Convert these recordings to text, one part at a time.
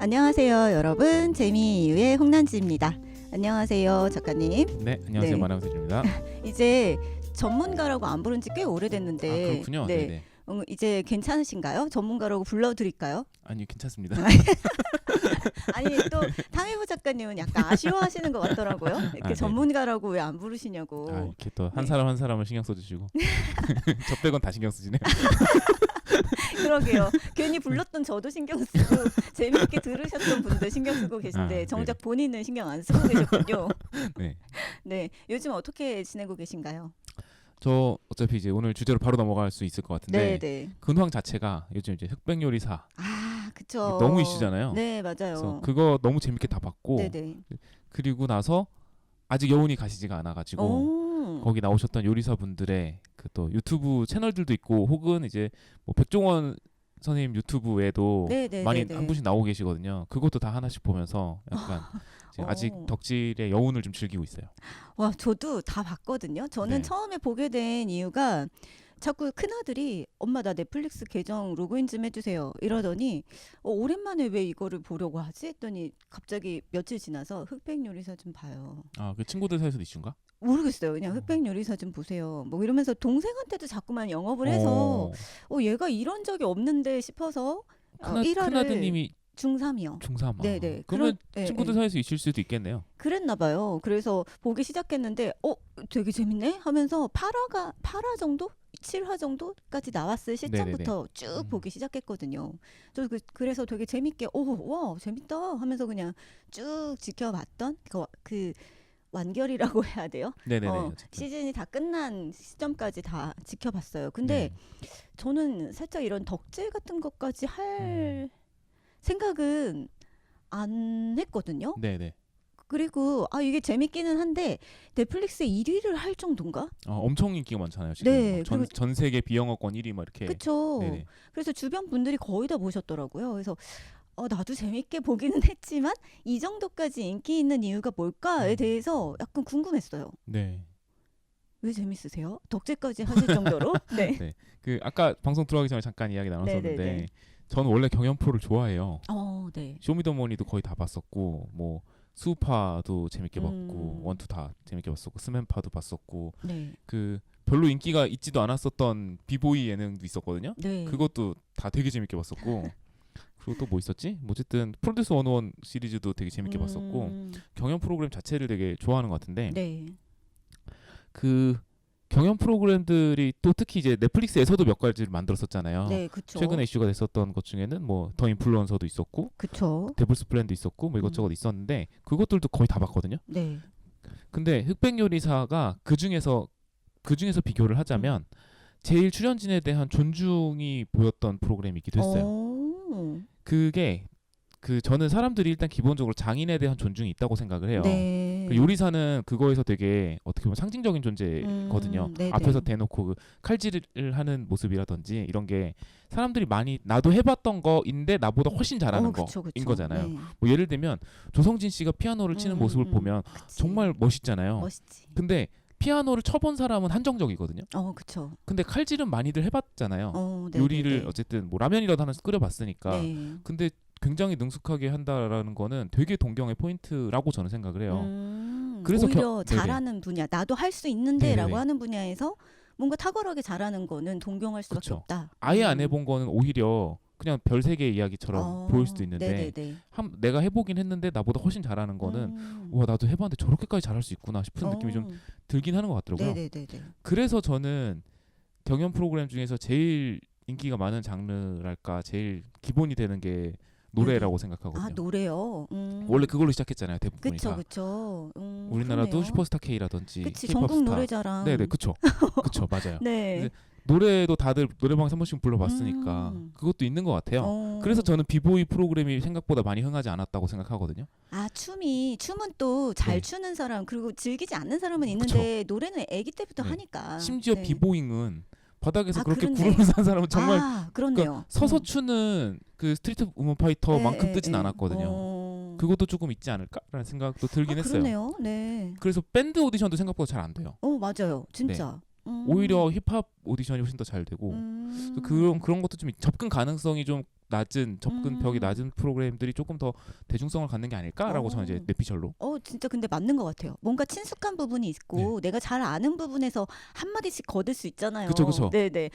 안녕하세요, 여러분. 재미이유의 홍난지입니다. 안녕하세요, 작가님. 네, 안녕하세요. 네. 만화부대입니다. 이제 전문가라고 안 부른 지 꽤 오래됐는데 그렇군요. 네. 네네. 이제 괜찮으신가요? 전문가라고 불러드릴까요? 아니 괜찮습니다. 아니 또 탕미부 작가님은 약간 아쉬워하시는 것 같더라고요. 이렇게 네네. 전문가라고 왜 안 부르시냐고. 이렇게 또 한 네. 사람 한 사람을 신경 써주시고 저 빼곤 다 신경 쓰시네요. 그러게요. 괜히 불렀던 저도 신경 쓰고 재미있게 들으셨던 분들 신경 쓰고 계신데 정작 본인은 신경 안 쓰고 계셨군요. 네. 네, 요즘 어떻게 지내고 계신가요? 저 어차피 이제 오늘 주제로 바로 넘어갈 수 있을 것 같은데 네. 근황 자체가 요즘 이제 흑백 요리사 그쵸. 너무 이슈잖아요. 네, 맞아요. 그래서 그거 너무 재밌게 다 봤고 네네. 그리고 나서 아직 여운이 가시지가 않아가지고 오. 거기 나오셨던 요리사분들의 그 또 유튜브 채널들도 있고 혹은 이제 뭐 백종원 선생님 유튜브에도 네네네네. 많이 한 분씩 나오고 계시거든요. 그것도 다 하나씩 보면서 약간 지금 아직 덕질의 여운을 좀 즐기고 있어요. 와, 저도 다 봤거든요. 저는 네. 처음에 보게 된 이유가 자꾸 큰아들이 엄마 나 넷플릭스 계정 로그인 좀 해주세요 이러더니 오랜만에 왜 이거를 보려고 하지 했더니 갑자기 며칠 지나서 흑백 요리사 좀 봐요. 그 친구들 사이에서도 이슈인가? 모르겠어요. 그냥 흑백 요리사 좀 보세요. 뭐 이러면서 동생한테도 자꾸만 영업을 해서 얘가 이런 적이 없는데 싶어서 큰아드님이 중3이요. 중3. 네네. 그러면 네, 친구들 네. 사이에서 있을 수도 있겠네요. 그랬나 봐요. 그래서 보기 시작했는데 되게 재밌네 하면서 8화 정도? 7화 정도까지 나왔을 시점부터 쭉 보기 시작했거든요. 저 그래서 되게 재밌게 와 재밌다 하면서 그냥 쭉 지켜봤던 그 완결이라고 해야 돼요? 네네네. 시즌이 다 끝난 시점까지 다 지켜봤어요. 근데 저는 살짝 이런 덕질 같은 것까지 할 생각은 안 했거든요. 네네. 그리고 이게 재밌기는 한데 넷플릭스 1위를 할 정도인가? 엄청 인기가 많잖아요. 지금 네, 전 세계 비영어권 1위 막 이렇게. 그쵸. 네네. 그래서 주변 분들이 거의 다 보셨더라고요. 그래서 나도 재밌게 보기는 했지만 이 정도까지 인기 있는 이유가 뭘까에 대해서 약간 궁금했어요. 네. 왜 재밌으세요? 덕질까지 하실 정도로? 네. 네. 그 아까 방송 들어가기 전에 잠깐 이야기 나눴었는데 네네네. 저는 원래 경연 프로를 좋아해요. 네. 쇼미더머니도 거의 다 봤었고 뭐 수우파도 재밌게 봤고 원투 다 재밌게 봤었고 스맨파도 봤었고 네. 그 별로 인기가 있지도 않았었던 비보이 예능도 있었거든요. 네. 그것도 다 되게 재밌게 봤었고 그리고 또 뭐 있었지? 뭐 어쨌든 프로듀스 101 시리즈도 되게 재밌게 봤었고 경연 프로그램 자체를 되게 좋아하는 것 같은데 네. 그 경연 프로그램들이 또 특히 이제 넷플릭스에서도 몇 가지를 만들었었잖아요. 네, 그쵸. 최근에 이슈가 됐었던 것 중에는 뭐 더 인플루언서도 있었고 그쵸. 데블스 플랜도 있었고 뭐 이것저것 있었는데 그것들도 거의 다 봤거든요. 네. 근데 흑백 요리사가 그 중에서 비교를 하자면 제일 출연진에 대한 존중이 보였던 프로그램이기도 했어요. 그게 저는 사람들이 일단 기본적으로 장인에 대한 존중이 있다고 생각을 해요. 네. 그 요리사는 그거에서 되게 어떻게 보면 상징적인 존재거든요. 앞에서 대놓고 그 칼질을 하는 모습이라든지 이런 게 사람들이 많이 나도 해봤던 거인데 나보다 훨씬 잘하는 거인 거잖아요. 네. 뭐 예를 들면 조성진 씨가 피아노를 치는 모습을 보면 그치. 정말 멋있잖아요. 멋있지. 근데 피아노를 쳐본 사람은 한정적이거든요. 그쵸. 근데 칼질은 많이들 해봤잖아요. 네, 요리를 네. 어쨌든 뭐 라면이라도 하나 끓여봤으니까. 네. 근데 굉장히 능숙하게 한다라는 거는 되게 동경의 포인트라고 저는 생각을 해요. 그래서 오히려 잘하는 분야, 나도 할 수 있는데라고 네네. 하는 분야에서 뭔가 탁월하게 잘하는 거는 동경할 수밖에 그쵸. 없다. 아예 안 해본 거는 오히려 그냥 별세계의 이야기처럼 보일 수도 있는데 네네네. 내가 해보긴 했는데 나보다 훨씬 잘하는 거는 와 나도 해봤는데 저렇게까지 잘할 수 있구나 싶은 느낌이 좀 들긴 하는 것 같더라고요. 네네네. 그래서 저는 경연 프로그램 중에서 제일 인기가 많은 장르랄까 제일 기본이 되는 게 노래라고 생각하거든요. 노래요. 원래 그걸로 시작했잖아요. 대부분이 그쵸, 다. 그쵸. 우리나라도 그러네요. 슈퍼스타 K라든지 그치, K-pop 전국 스타. 노래자랑. 네네, 그쵸. 그쵸, 맞아요. 네. 노래도 다들 노래방에서 한 번씩 불러봤으니까 그것도 있는 것 같아요. 그래서 저는 비보이 프로그램이 생각보다 많이 흥하지 않았다고 생각하거든요. 춤은 또 잘 추는 사람 그리고 즐기지 않는 사람은 있는데 노래는 아기 때부터 하니까. 심지어 비보잉은 바닥에서 그렇게 그렇네. 구르면서 한 사람은 정말 그렇네요. 그러니까 서서 추는 그 스트리트 우먼 파이터만큼 뜨진 않았거든요. 그것도 조금 있지 않을까라는 생각도 들긴 했어요. 그러네요. 네. 그래서 밴드 오디션도 생각보다 잘 안 돼요. 맞아요. 진짜. 오히려 힙합 오디션이 훨씬 더 잘 되고 그런 것도 좀 접근 가능성이 좀 낮은 접근벽이 낮은 프로그램들이 조금 더 대중성을 갖는 게 아닐까라고 저는 이제 뇌피셜로. 진짜 근데 맞는 것 같아요. 뭔가 친숙한 부분이 있고 내가 잘 아는 부분에서 한 마디씩 거들 수 있잖아요. 그쵸. 네네.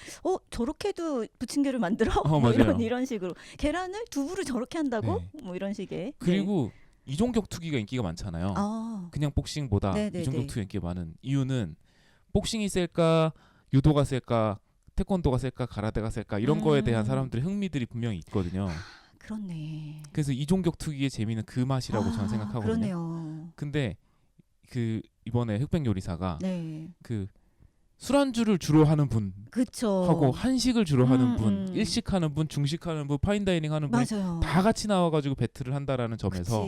저렇게도 부침개를 만들어? 뭐 맞아요. 이런 식으로 계란을 두부를 저렇게 한다고? 뭐 이런 식의. 그리고 이종격 투기가 인기가 많잖아요. 그냥 복싱보다 이종격 투기가 인기가 많은 이유는 복싱이 셀까, 유도가 셀까, 태권도가 셀까, 가라데가 셀까 이런 거에 대한 사람들의 흥미들이 분명히 있거든요. 그렇네. 그래서 이종격 투기의 재미는 그 맛이라고 저는 생각하거든요. 그러네요. 근데 그 이번에 흑백 요리사가 그 술안주를 주로 하는 분 그쵸. 하고 한식을 주로 하는 분, 일식하는 분, 중식하는 분, 파인다이닝 하는 분이 다 같이 나와가지고 배틀을 한다라는 점에서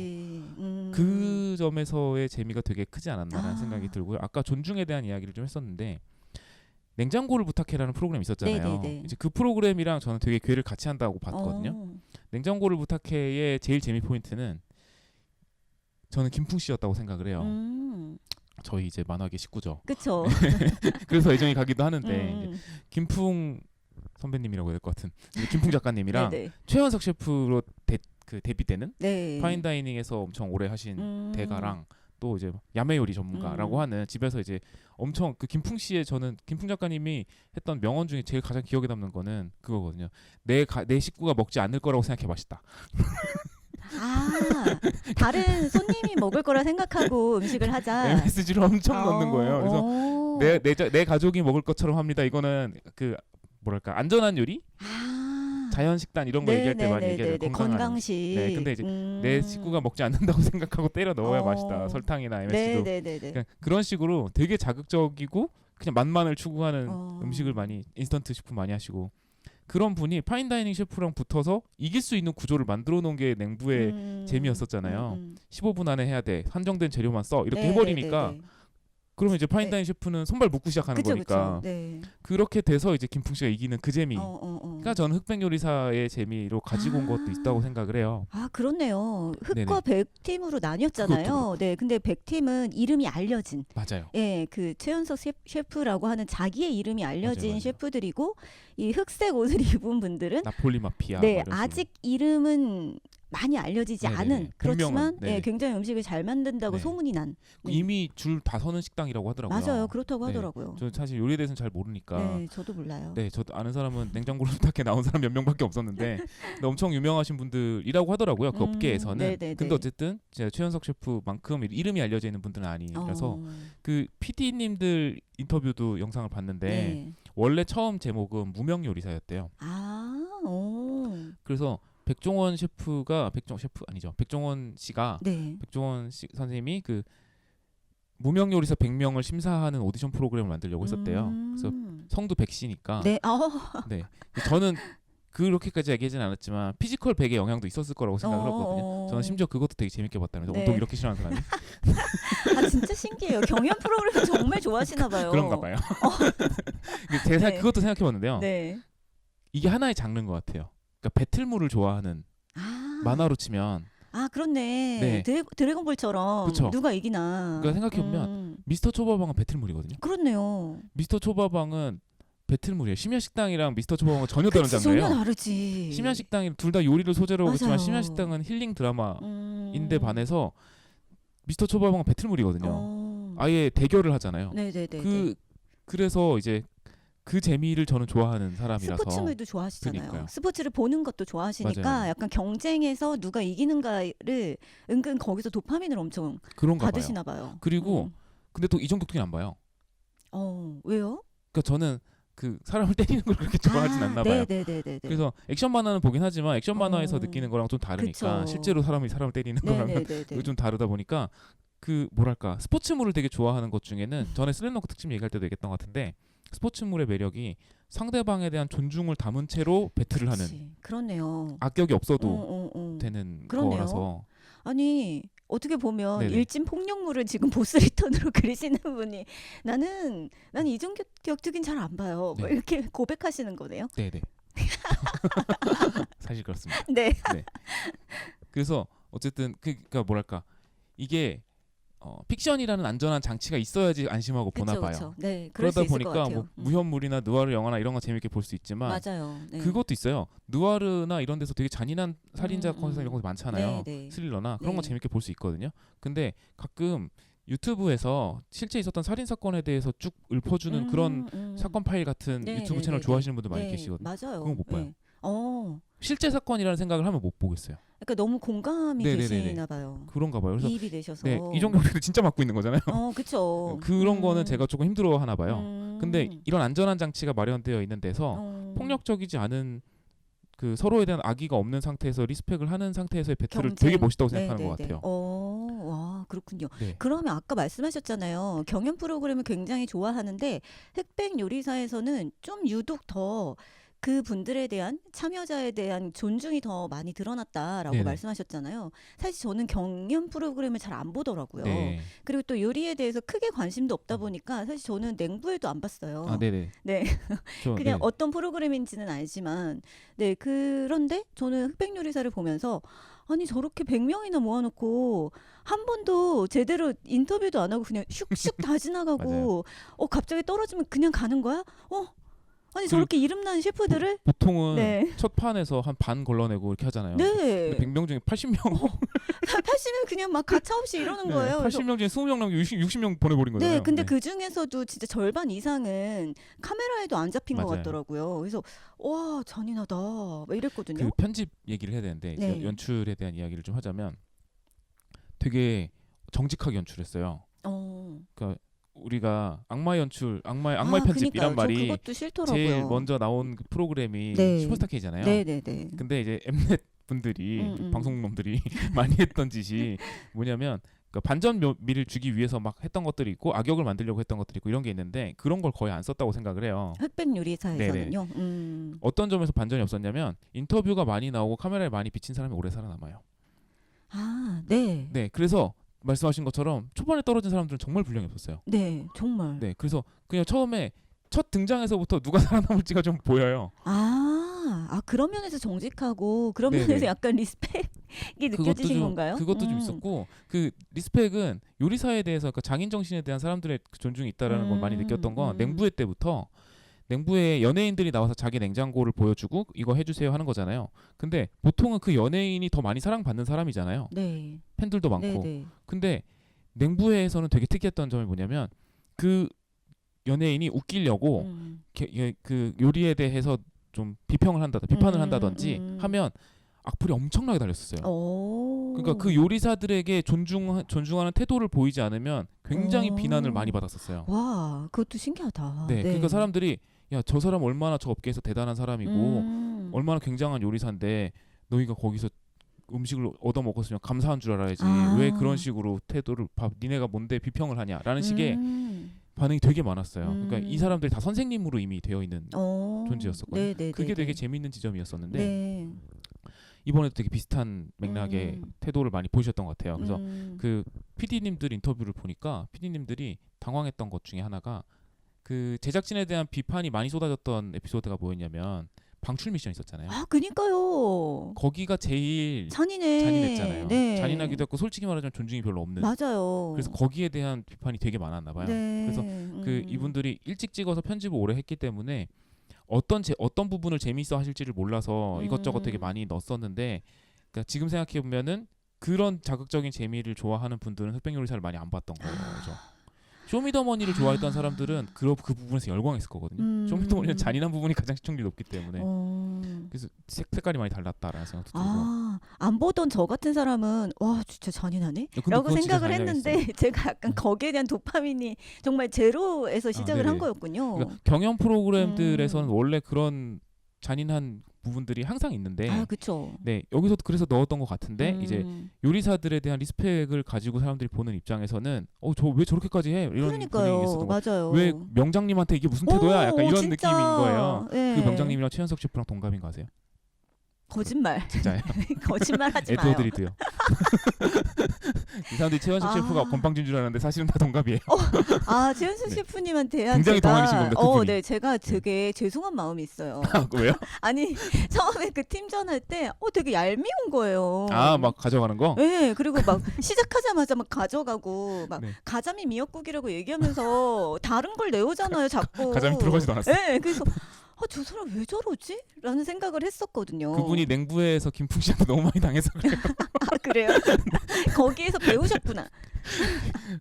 그 점에서의 재미가 되게 크지 않았나라는 생각이 들고요. 아까 존중에 대한 이야기를 좀 했었는데 냉장고를 부탁해라는 프로그램이 있었잖아요. 이제 그 프로그램이랑 저는 되게 궤를 같이 한다고 봤거든요. 냉장고를 부탁해의 제일 재미 포인트는 저는 김풍 씨였다고 생각을 해요. 저희 이제 만화계 식구죠. 그렇죠. 그래서 애정이 가기도 하는데 김풍 선배님이라고 해야 될 것 같은 김풍 작가님이랑 최원석 셰프로 데뷔 때는 파인다이닝에서 엄청 오래 하신 대가랑 또 이제 야매 요리 전문가라고 하는 집에서 이제 엄청 그 김풍 씨의 저는 김풍 작가님이 했던 명언 중에 제일 가장 기억에 남는 거는 그거거든요. 내 식구가 먹지 않을 거라고 생각해 맛있다. 다른 손님이 먹을 거라 생각하고 음식을 하자. MSG를 엄청 넣는 거예요. 그래서 내 가족이 먹을 것처럼 합니다. 이거는 그 뭐랄까 안전한 요리, 자연 식단 이런 거 얘기할 때 많이 얘기하죠. 건강식. 근데 이제 내 식구가 먹지 않는다고 생각하고 때려 넣어야 맛있다. 설탕이나 MSG도. 그러니까 그런 식으로 되게 자극적이고 그냥 맛만을 추구하는 음식을 많이 인스턴트 식품 많이 하시고. 그런 분이 파인다이닝 셰프랑 붙어서 이길 수 있는 구조를 만들어 놓은 게 냉부의 재미였었잖아요. 15분 안에 해야 돼. 한정된 재료만 써. 이렇게 해버리니까 그러면 이제 파인다이닝 셰프는 손발 묶고 시작하는 거니까 그렇게 돼서 이제 김풍 씨가 이기는 그 재미. 그러니까 저는 흑백 요리사의 재미로 가지고 온 것도 있다고 생각을 해요. 그렇네요. 흑과 백 팀으로 나뉘었잖아요. 근데 백 팀은 이름이 알려진. 맞아요. 그 최연석 셰프라고 하는 자기의 이름이 알려진 맞아요. 셰프들이고 이 흑색 옷을 입은 분들은 나폴리 마피아. 아직 이름은 많이 알려지지 않은 그렇지만 굉장히 음식을 잘 만든다고 소문이 난 이미 줄 다 서는 식당이라고 하더라고요. 맞아요. 그렇다고 하더라고요. 저 사실 요리에 대해서는 잘 모르니까. 저도 몰라요. 저도 아는 사람은 냉장고를 부탁해 나온 사람 몇 명밖에 없었는데 근데 엄청 유명하신 분들이라고 하더라고요. 그 업계에서는. 근데 어쨌든 제가 최현석 셰프만큼 이름이 알려져 있는 분들은 아니라서 그 PD님들 인터뷰도 영상을 봤는데 원래 처음 제목은 무명 요리사였대요. 그래서 백종원 씨가 백종원 씨 선생님이 그 무명 요리사 100명을 심사하는 오디션 프로그램을 만들려고 했었대요. 그래서 성도 백씨니까. 저는 그렇게까지 얘기하진 않았지만 피지컬 100의 영향도 있었을 거라고 생각을 하거든요. 저는 심지어 그것도 되게 재밌게 봤다면서 운동 이렇게 싫어하는 사람이. 진짜 신기해요. 경연 프로그램 정말 좋아하시나 봐요. 그런가 봐요. 제가 그것도 생각해봤는데요. 이게 하나의 장르인 것 같아요. 그러니까 배틀물을 좋아하는 만화로 치면 그렇네. 드래곤볼처럼 그쵸? 누가 이기나. 그러니까 생각해보면 미스터 초밥왕은 배틀물이거든요. 그렇네요. 미스터 초밥왕은 배틀물이에요. 심야식당이랑 미스터 초밥왕은 전혀 다른 장르예요. 전혀 다르지. 심야식당이 둘 다 요리를 소재로 하고 있지만 심야식당은 힐링 드라마인데 반해서 미스터 초밥왕은 배틀물이거든요. 아예 대결을 하잖아요. 그래서 이제 그 재미를 저는 좋아하는 사람이라서. 스포츠물도 좋아하시잖아요. 그러니까요. 스포츠를 보는 것도 좋아하시니까 맞아요. 약간 경쟁에서 누가 이기는가를 은근 거기서 도파민을 엄청 받으시나 봐요. 그리고 근데 또 이종격 투기는 안 봐요. 왜요? 그러니까 저는 그 사람을 때리는 걸 그렇게 좋아하진 않나 봐요. 그래서 액션 만화는 보긴 하지만 액션 만화에서 느끼는 거랑 좀 다르니까 실제로 사람을 때리는 거랑 좀 다르다 보니까 그 뭐랄까 스포츠물을 되게 좋아하는 것 중에는 전에 슬램덩크 특집 얘기할 때도 얘기했던 것 같은데 스포츠물의 매력이 상대방에 대한 존중을 담은 채로 배틀을 하는. 그렇네요. 악격이 없어도 되는 거라서. 아니 어떻게 보면 일진 폭력물을 지금 보스 리턴으로 그리시는 분이 나는 이종격 격투기는 잘 안 봐요. 뭐 이렇게 고백하시는 거네요. 네네. 사실 그렇습니다. 네. 그래서 어쨌든 그러니까 뭐랄까 이게 픽션이라는 안전한 장치가 있어야지 안심하고 보나 그쵸, 봐요. 그쵸. 네, 그럴 그러다 수 있을 것 보니까 같아요. 뭐 무협물이나 느와르 영화나 이런 거 재밌게 볼 수 있지만 맞아요. 네. 그것도 있어요. 느와르나 이런 데서 되게 잔인한 살인자 사건 이런 거 많잖아요. 네, 네. 스릴러나 그런 거 네. 재밌게 볼 수 있거든요. 근데 가끔 유튜브에서 실제 있었던 살인 사건에 대해서 쭉 읊어주는 그런 사건 파일 같은 네, 유튜브 네, 채널 네, 좋아하시는 분들 많이 네, 계시거든요. 맞아요. 그건 못 봐요. 네. 실제 사건이라는 생각을 하면 못 보겠어요. 그러니까 너무 공감이 네네네네. 되시나 봐요. 그런가 봐요. 그래서 이입이 되셔서. 네, 이종격도 진짜 맞고 있는 거잖아요. 그쵸. 그런 거는 제가 조금 힘들어 하나 봐요. 근데 음. 이런 안전한 장치가 마련되어 있는 데서 폭력적이지 않은 그 서로에 대한 악의가 없는 상태에서 리스펙을 하는 상태에서의 배틀을 경쟁. 되게 멋있다고 네, 생각하는 네, 것 네. 같아요. 와, 그렇군요. 네. 그러면 아까 말씀하셨잖아요. 경연 프로그램을 굉장히 좋아하는데 흑백 요리사에서는 좀 유독 더 그 분들에 대한 참여자에 대한 존중이 더 많이 드러났다라고 네네. 말씀하셨잖아요. 사실 저는 경연 프로그램을 잘 안 보더라고요. 네. 그리고 또 요리에 대해서 크게 관심도 없다 보니까 사실 저는 냉부에도 안 봤어요. 아, 네네. 네. 저, 그냥 네. 어떤 프로그램인지는 알지만, 네, 그런데 저는 흑백 요리사를 보면서 아니 저렇게 100명이나 모아놓고 한 번도 제대로 인터뷰도 안 하고 그냥 슉슉 다 지나가고 갑자기 떨어지면 그냥 가는 거야? 아니 저렇게 이름난 셰프들을 보통은 네. 첫 판에서 한 반 걸러내고 이렇게 하잖아요. 네. 100명 중에 80명 80명 그냥 막 가차없이 이러는 거예요. 그래서 80명 중에 20명 남기고 60명 보내버린 거잖아요. 네, 근데 그 중에서도 진짜 절반 이상은 카메라에도 안 잡힌 것 맞아요. 같더라고요. 그래서 와 잔인하다 막 이랬거든요. 그 편집 얘기를 해야 되는데 네. 연출에 대한 이야기를 좀 하자면 되게 정직하게 연출했어요. 그러니까 우리가 악마의 편집이란 그러니까요. 말이 저 그것도 싫더라고요. 제일 먼저 나온 그 프로그램이 네. 슈퍼스타 K잖아요. 네네네. 근데 이제 엠넷 분들이 방송놈들이 많이 했던 짓이 뭐냐면 그러니까 반전 묘미를 주기 위해서 막 했던 것들이 있고 악역을 만들려고 했던 것들이 있고 이런 게 있는데 그런 걸 거의 안 썼다고 생각을 해요. 흑백 요리사에서는요. 어떤 점에서 반전이 없었냐면 인터뷰가 많이 나오고 카메라에 많이 비친 사람이 오래 살아남아요. 아, 네. 네, 그래서 말씀하신 것처럼 초반에 떨어진 사람들은 정말 분량이 없었어요. 네, 정말. 네, 그래서 그냥 처음에 첫 등장에서부터 누가 살아남을지가 좀 보여요. 그런 면에서 정직하고 그런 네네. 면에서 약간 리스펙이 느껴지신 건가요? 그것도 좀 있었고 그 리스펙은 요리사에 대해서 그러니까 장인 정신에 대한 사람들의 그 존중이 있다라는 걸 많이 느꼈던 건 냉부회 때부터 냉부에 연예인들이 나와서 자기 냉장고를 보여주고 이거 해주세요 하는 거잖아요. 근데 보통은 그 연예인이 더 많이 사랑받는 사람이잖아요. 네. 팬들도 많고. 네. 근데 냉부회에서는 되게 특이했던 점이 뭐냐면 그 연예인이 웃기려고 그 요리에 대해서 좀 비판을 한다든지 하면 악플이 엄청나게 달렸었어요. 그러니까 그 요리사들에게 존중하는 태도를 보이지 않으면 굉장히 비난을 많이 받았었어요. 와, 그것도 신기하다. 네, 그러니까 사람들이 야, 저 사람 얼마나 저 업계에서 대단한 사람이고 얼마나 굉장한 요리사인데 너희가 거기서 음식을 얻어 먹었으면 감사한 줄 알아야지. 왜 그런 식으로 태도를 니네가 뭔데 비평을 하냐라는 식의 반응이 되게 많았어요. 그러니까 이 사람들이 다 선생님으로 이미 되어 있는 존재였었거든요. 그게 되게 재밌는 지점이었었는데 이번에도 되게 비슷한 맥락의 태도를 많이 보이셨던 것 같아요. 그래서 그 PD님들 인터뷰를 보니까 PD님들이 당황했던 것 중에 하나가 그 제작진에 대한 비판이 많이 쏟아졌던 에피소드가 뭐였냐면 방출 미션 있었잖아요. 그니까요. 거기가 제일 잔인했잖아요. 네. 잔인하기도 했고 솔직히 말하자면 존중이 별로 없는. 맞아요. 그래서 거기에 대한 비판이 되게 많았나 봐요. 네. 그래서 그 이분들이 일찍 찍어서 편집을 오래 했기 때문에 어떤 부분을 재미있어 하실지를 몰라서 이것저것 되게 많이 넣었었는데 그러니까 지금 생각해 보면은 그런 자극적인 재미를 좋아하는 분들은 흑백 요리사를 많이 안 봤던 거죠. 쇼미더머니를 좋아했던 사람들은 그 부분에서 열광했을 거거든요. 쇼미더머니는 잔인한 부분이 가장 시청률이 높기 때문에 그래서 색깔이 많이 달랐다라는 생각도 들고 안 보던 저 같은 사람은 와 진짜 잔인하네? 라고 생각을 했는데 제가 약간 거기에 대한 도파민이 정말 제로에서 시작을 한 거였군요. 그러니까 경연 프로그램들에서는 원래 그런 잔인한 부분들이 항상 있는데 그렇죠. 네, 여기서도 그래서 넣었던 것 같은데 이제 요리사들에 대한 리스펙을 가지고 사람들이 보는 입장에서는 저 왜 저렇게까지 해? 이런 분위기가 있었던 거. 맞아요. 왜 명장님한테 이게 무슨 태도야? 약간 이런 진짜. 느낌인 거예요. 네. 그 명장님이랑 최현석 셰프랑 동갑인 거 아세요? 거짓말. 진짜요? 거짓말 하지 마요. 에드워드 리드요. 이 사람들이 최원식 아. 셰프가 건빵진 줄 알았는데 사실은 다 동갑이에요. 아, 최현수 네. 셰프님한테 대한 굉장히 제가 동안이신 겁니다, 그분이. 네, 제가 되게 죄송한 마음이 있어요. 왜요? 아니, 처음에 그 팀전 할 때 되게 얄미운 거예요. 아, 막 가져가는 거? 네, 그리고 막 시작하자마자 막 가져가고 막 네. 가자미 미역국이라고 얘기하면서 다른 걸 내오잖아요, 자꾸. 가자미 들어가지도 않았어요. 네, 그래서 저 사람 왜 저러지? 라는 생각을 했었거든요. 그분이 냉부에서 김풍 씨한테 너무 많이 당해서 그래요. 아, 그래요? 거기에서 배우셨구나.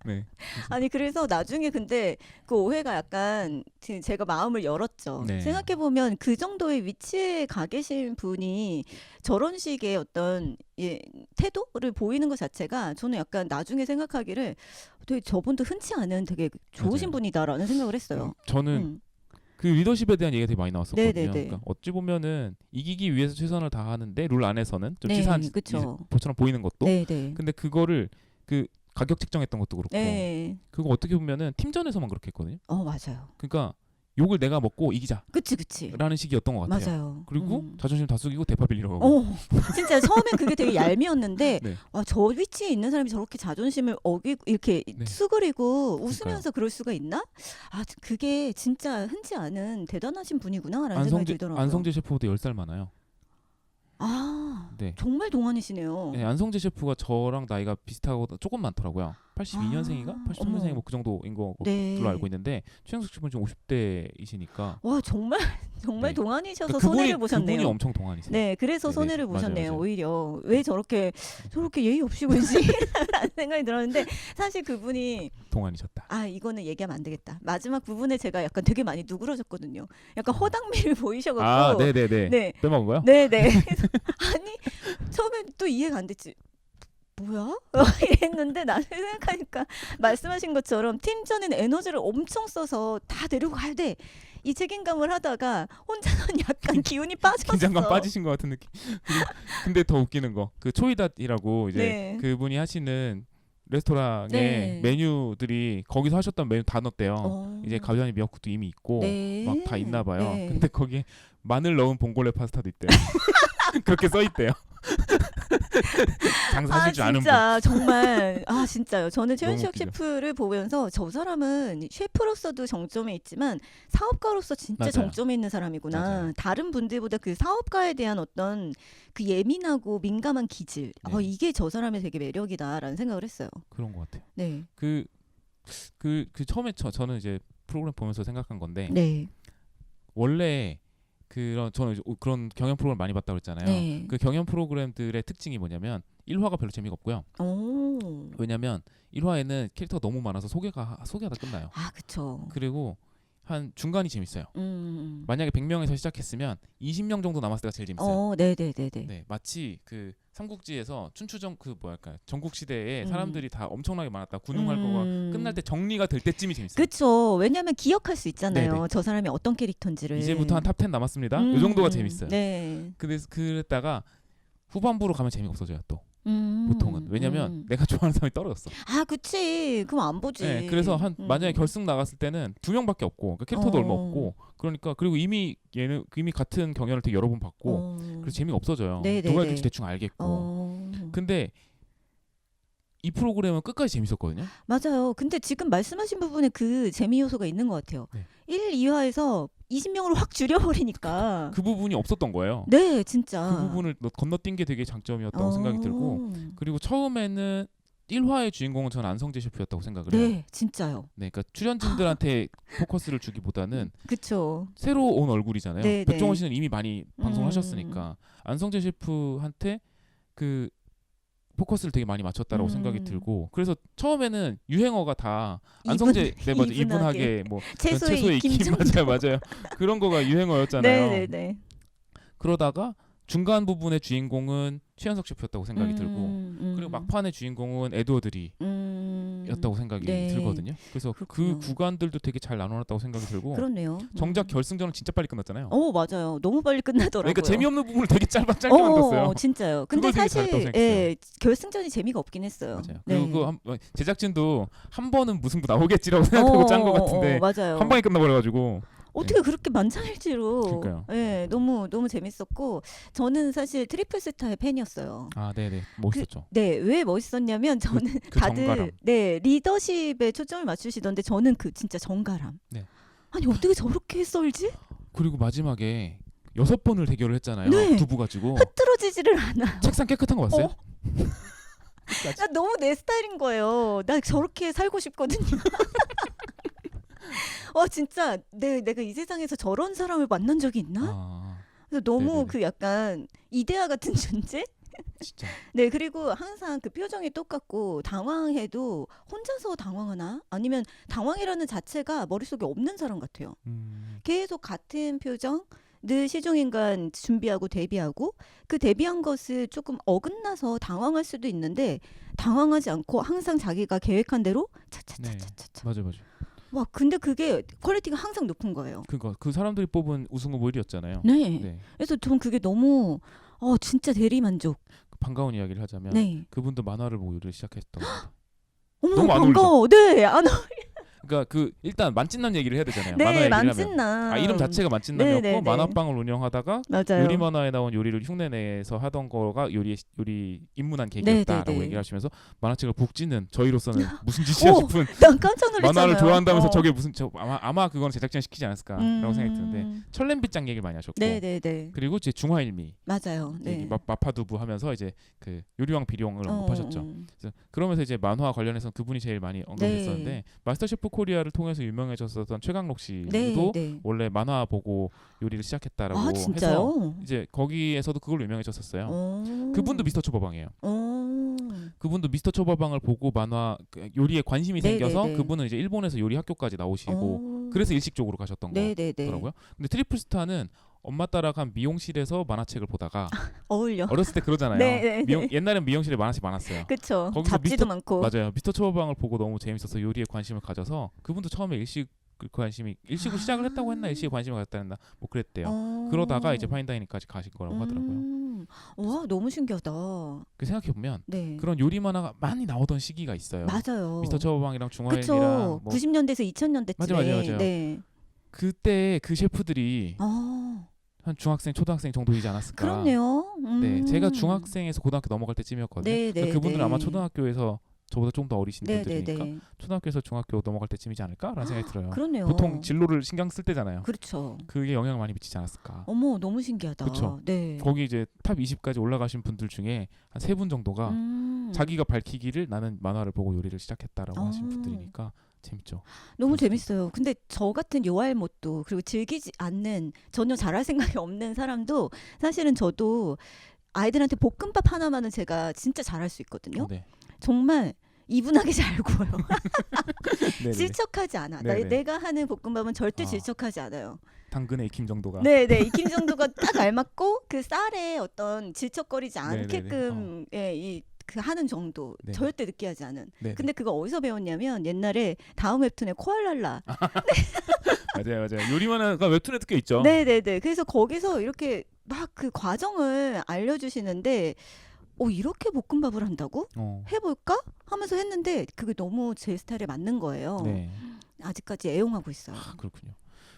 네. 아니, 그래서 나중에 근데 그 오해가 약간 제가 마음을 열었죠. 네. 생각해보면 그 정도의 위치에 가 계신 분이 저런 식의 어떤 태도를 보이는 것 자체가 저는 약간 나중에 생각하기를 되게 저분도 흔치 않은 되게 좋으신 맞아요. 분이다라는 생각을 했어요. 저는 그 리더십에 대한 얘기가 되게 많이 나왔었거든요. 네네네. 그러니까 어찌 보면은 이기기 위해서 최선을 다하는데 룰 안에서는 좀 네, 치사한 그쵸. 것처럼 보이는 것도. 네네. 근데 그거를 그 가격 책정했던 것도 그렇고. 네. 그거 어떻게 보면은 팀전에서만 그렇게 했거든요. 맞아요. 그러니까 욕을 내가 먹고 이기자라는 그치. 식이었던 것 같아요. 맞아요. 그리고 자존심 다스기고 대파 빌리러 가고. 진짜 처음엔 그게 되게 얄미웠는데 네. 저 위치에 있는 사람이 저렇게 자존심을 어기고 이렇게 네. 수그리고 웃으면서 그럴 수가 있나? 그게 진짜 흔치 않은 대단하신 분이구나라는 생각이 들더라고요. 안성재 셰프보다 10살 많아요. 네. 정말 동안이시네요. 네, 안성재 셰프가 저랑 나이가 비슷하고 조금 많더라고요. 82년생인가? 83년생이 뭐 그 정도인 거 네. 들로 알고 있는데 최영석 셰프는 지금 50대이시니까. 와, 정말 네. 동안이셔서 그러니까 손해를 보셨네요. 그분이 엄청 동안이세요. 네, 그래서 네네. 손해를 맞아요, 보셨네요. 맞아요. 오히려 왜 저렇게 예의 없이 굴지? 라는 생각이 들었는데 사실 그분이 동안이셨다. 이거는 얘기하면 안 되겠다. 마지막 부분에 제가 약간 되게 많이 누그러졌거든요. 약간 허당미를 보이셔갖고. 아, 네네네. 네. 빼먹은 거요? 네네. 아니, 처음엔 또 이해가 안 됐지. 뭐야? 이랬는데 나중에 생각하니까 말씀하신 것처럼 팀전에는 에너지를 엄청 써서 다 데리고 가야 돼. 이 책임감을 하다가 혼자는 약간 기운이 빠졌어. 긴장감 빠지신 것 같은 느낌. 근데 더 웃기는 거, 그 초이닷이라고 이제 네. 그분이 하시는 레스토랑의 네. 메뉴들이 거기서 하셨던 메뉴 다 넣었대요. 이제 가자미 미역국도 이미 있고 네. 막 다 있나 봐요. 네. 근데 거기에 마늘 넣은 봉골레 파스타도 있대요. 그렇게 써 있대요. 장사하실 줄 아는 분. 진짜 정말 진짜요. 저는 최윤식 웃기죠. 셰프를 보면서 저 사람은 셰프로서도 정점에 있지만 사업가로서 진짜 맞아요. 정점에 있는 사람이구나. 맞아요. 다른 분들보다 그 사업가에 대한 어떤 그 예민하고 민감한 기질. 네. 이게 저 사람의 되게 매력이다라는 생각을 했어요. 그런 것 같아요. 네. 그 처음에 저는 이제 프로그램 보면서 생각한 건데 네. 원래 저는 이제 그런 경연 프로그램 많이 봤다고 했잖아요. 네. 그 경연 프로그램들의 특징이 뭐냐면 1화가 별로 재미가 없고요. 왜냐면 1화에는 캐릭터가 너무 많아서 소개하다 끝나요. 그쵸. 그리고 한 중간이 재밌어요. 만약에 100명에서 시작했으면 20명 정도 남았을 때가 제일 재밌어요. 네네네네. 네, 마치 그 삼국지에서 춘추전 전국 시대에 사람들이 다 엄청나게 많았다. 군웅할 거가 끝날 때 정리가 될 때쯤이 재밌어요. 그쵸. 왜냐면 기억할 수 있잖아요. 네네. 저 사람이 어떤 캐릭터인지를. 이제부터 한 탑 10 남았습니다. 이 정도가 재밌어요. 네. 그랬다가 후반부로 가면 재미가 없어져요. 또 보통은. 왜냐면 내가 좋아하는 사람이 떨어졌어. 그치. 그럼 안 보지. 네, 그래서 만약에 결승 나갔을 때는 2명밖에 없고 그러니까 캐릭터도 얼마 없고 그러니까 그리고 이미 같은 경연을 되게 여러 번 봤고 그래서 재미가 없어져요. 누가 이길지 대충 알겠고. 근데 이 프로그램은 끝까지 재밌었거든요. 맞아요. 근데 지금 말씀하신 부분에 그 재미 요소가 있는 것 같아요. 네. 1, 2화에서 20명으로 확 줄여버리니까. 그 부분이 없었던 거예요. 네, 진짜. 그 부분을 건너뛴 게 되게 장점이었다고 생각이 들고 그리고 처음에는 1화의 주인공은 저는 안성재 셰프였다고 생각을 해요. 네, 진짜요. 네, 그러니까 출연진들한테 포커스를 주기보다는 그쵸. 새로 온 얼굴이잖아요. 네, 백종원 네. 씨는 이미 많이 방송을 하셨으니까 안성재 셰프한테 그 포커스를 되게 많이 맞췄다라고 생각이 들고 그래서 처음에는 유행어가 다 안성재 이분하게 뭐 채소의 익힘 맞아요. 그런 거가 유행어였잖아요. 네네네. 그러다가 중간 부분의 주인공은 최현석 셰프였다고 생각이 들고 그리고 막판의 주인공은 에드워드리였다고 생각이 들거든요. 그래서 그렇군요. 그 구간들도 되게 잘 나눠놨다고 생각이 들고 그렇네요. 정작 결승전은 진짜 빨리 끝났잖아요. 맞아요. 너무 빨리 끝나더라고요. 그러니까 재미없는 부분을 되게 짧게 만들었어요. 진짜요. 근데 그걸 되게 사실 잘했다고 생각했어요. 결승전이 재미가 없긴 했어요. 맞아요. 네. 그리고 제작진도 한 번은 무승부 나오겠지라고 생각하고 짠 것 같은데 맞아요. 한 방에 끝나버려가지고 어떻게 그렇게 만장일치로. 그러니까요. 예, 너무 재밌었고 저는 사실 트리플 스타의 팬이었어요. 아, 네네. 멋있었죠. 네, 왜 멋있었냐면 저는 그 다들 정갈함. 네, 리더십에 초점을 맞추시던데 저는 그 진짜 정갈함. 네. 아니 어떻게 저렇게 썰지? 그리고 마지막에 6번을 대결을 했잖아요. 네. 두부 가지고. 흐트러지지를 않아. 책상 깨끗한 거 봤어요? 나 너무 내 스타일인 거예요. 나 저렇게 살고 싶거든요. 진짜 내가 이 세상에서 저런 사람을 만난 적이 있나? 아, 그래서 너무 네네네. 그 약간 이데아 같은 존재? 진짜. 네, 그리고 항상 그 표정이 똑같고 당황해도 혼자서 당황하나? 아니면 당황이라는 자체가 머릿속에 없는 사람 같아요. 계속 같은 표정, 늘 시종인간 준비하고 데뷔하고 그 데뷔한 것을 조금 어긋나서 당황할 수도 있는데 당황하지 않고 항상 자기가 계획한 대로 차차차차차. 맞아. 와, 근데 그게 퀄리티가 항상 높은 거예요. 그러니까 그 사람들이 뽑은 우승 후보 1위였잖아요. 네. 네. 그래서 전 그게 너무 진짜 대리 만족. 반가운 이야기를 하자면 네. 그분도 만화를 보고 요리를 시작했던 겁니다. 어머, 너무 안 반가워. 네, 안 그러니까 그 일단 만찢남 얘기를 해야 되잖아요. 네, 만화 얘기를 하면. 만찢남. 이름 자체가 만찢남이었고 네. 만화방을 운영하다가 맞아요. 요리 만화에 나온 요리를 흉내내서 하던 거가 요리 입문한 계기였다라고 네. 얘기를 하시면서 만화책을 복지는 저희로서는 무슨 짓이야 오, 싶은 난 깜짝 놀랐잖아요. 만화를 좋아한다면서 어. 저게 무슨 아마 그건 제작진 시키지 않았을까라고 생각이 드는데 천렘빗장 얘기를 많이 하셨고 네. 그리고 이제 중화일미 맞아요. 이제 네. 마파두부 하면서 이제 그 요리왕 비룡을 언급하셨죠. 그래서 그러면서 이제 만화 관련해서 그분이 제일 많이 언급했었는데 네. 마스터 셰프 코리아를 통해서 유명해졌었던 최강록 씨도 네. 원래 만화 보고 요리를 시작했다라고 아, 해서 진짜요? 이제 거기에서도 그걸로 유명해졌었어요. 오. 그분도 미스터 초밥왕이에요. 오. 그분도 미스터 초밥왕을 보고 만화 요리에 관심이 생겨서 네네네. 그분은 이제 일본에서 요리 학교까지 나오시고 오. 그래서 일식 쪽으로 가셨던 네네네. 거더라고요. 근데 트리플 스타는 엄마 따라간 미용실에서 만화책을 보다가 어울려. 어렸을 때 그러잖아요. 네. 옛날엔 미용실에 만화책 많았어요. 그쵸. 거기서 잡지도 많고. 맞아요. 미스터 초밥왕을 보고 너무 재밌어서 요리에 관심을 가져서 그분도 처음에 일식으로 시작을 했다고 했나 일식에 관심을 갖다 했나 뭐 그랬대요. 그러다가 이제 파인다이닝까지 가신 거라고 하더라고요. 와, 너무 신기하다. 그 생각해 보면 네. 그런 요리 만화가 많이 나오던 시기가 있어요. 맞아요. 미스터 초밥왕이랑 중화일이랑 그쵸. 뭐 90년대에서 2000년대쯤에. 맞아요. 네. 그때 그 셰프들이 한 중학생, 초등학생 정도이지 않았을까. 그렇네요. 네, 제가 중학생에서 고등학교 넘어갈 때쯤이었거든요. 네. 그분들은 아마 초등학교에서 저보다 좀 더 어리신 네. 분들이니까 초등학교에서 중학교 넘어갈 때쯤이지 않을까라는 생각이 들어요. 그렇네요. 보통 진로를 신경 쓸 때잖아요. 그렇죠. 그게 영향을 많이 미치지 않았을까. 어머, 너무 신기하다. 그쵸. 네. 거기 이제 탑 20까지 올라가신 분들 중에 한 3분 정도가 자기가 밝히기를 나는 만화를 보고 요리를 시작했다라고 하신 분들이니까 재밌죠. 너무 그렇습니다. 재밌어요. 근데 저 같은 요알못도 그리고 즐기지 않는 전혀 잘할 생각이 없는 사람도 사실은 저도 아이들한테 볶음밥 하나만은 제가 진짜 잘할 수 있거든요. 네. 정말 이분하게 잘 구워요. 네네네. 질척하지 않아. 네네. 내가 하는 볶음밥은 절대 아. 질척하지 않아요. 당근의 익힘 정도가. 네네, 익힘 정도가 딱 알맞고 그 쌀에 어떤 질척거리지 네네네. 않게끔 그 하는 정도. 네. 절대 느끼하지 않은. 네네. 근데 그거 어디서 배웠냐면 옛날에 다음 웹툰의 코알랄라. 맞아요. 요리 만화가 웹툰에도 꽤 있죠. 네네네. 그래서 거기서 이렇게 막 그 과정을 알려주시는데 이렇게 볶음밥을 한다고? 해볼까? 하면서 했는데 그게 너무 제 스타일에 맞는 거예요. 네. 아직까지 애용하고 있어요. 그렇군요.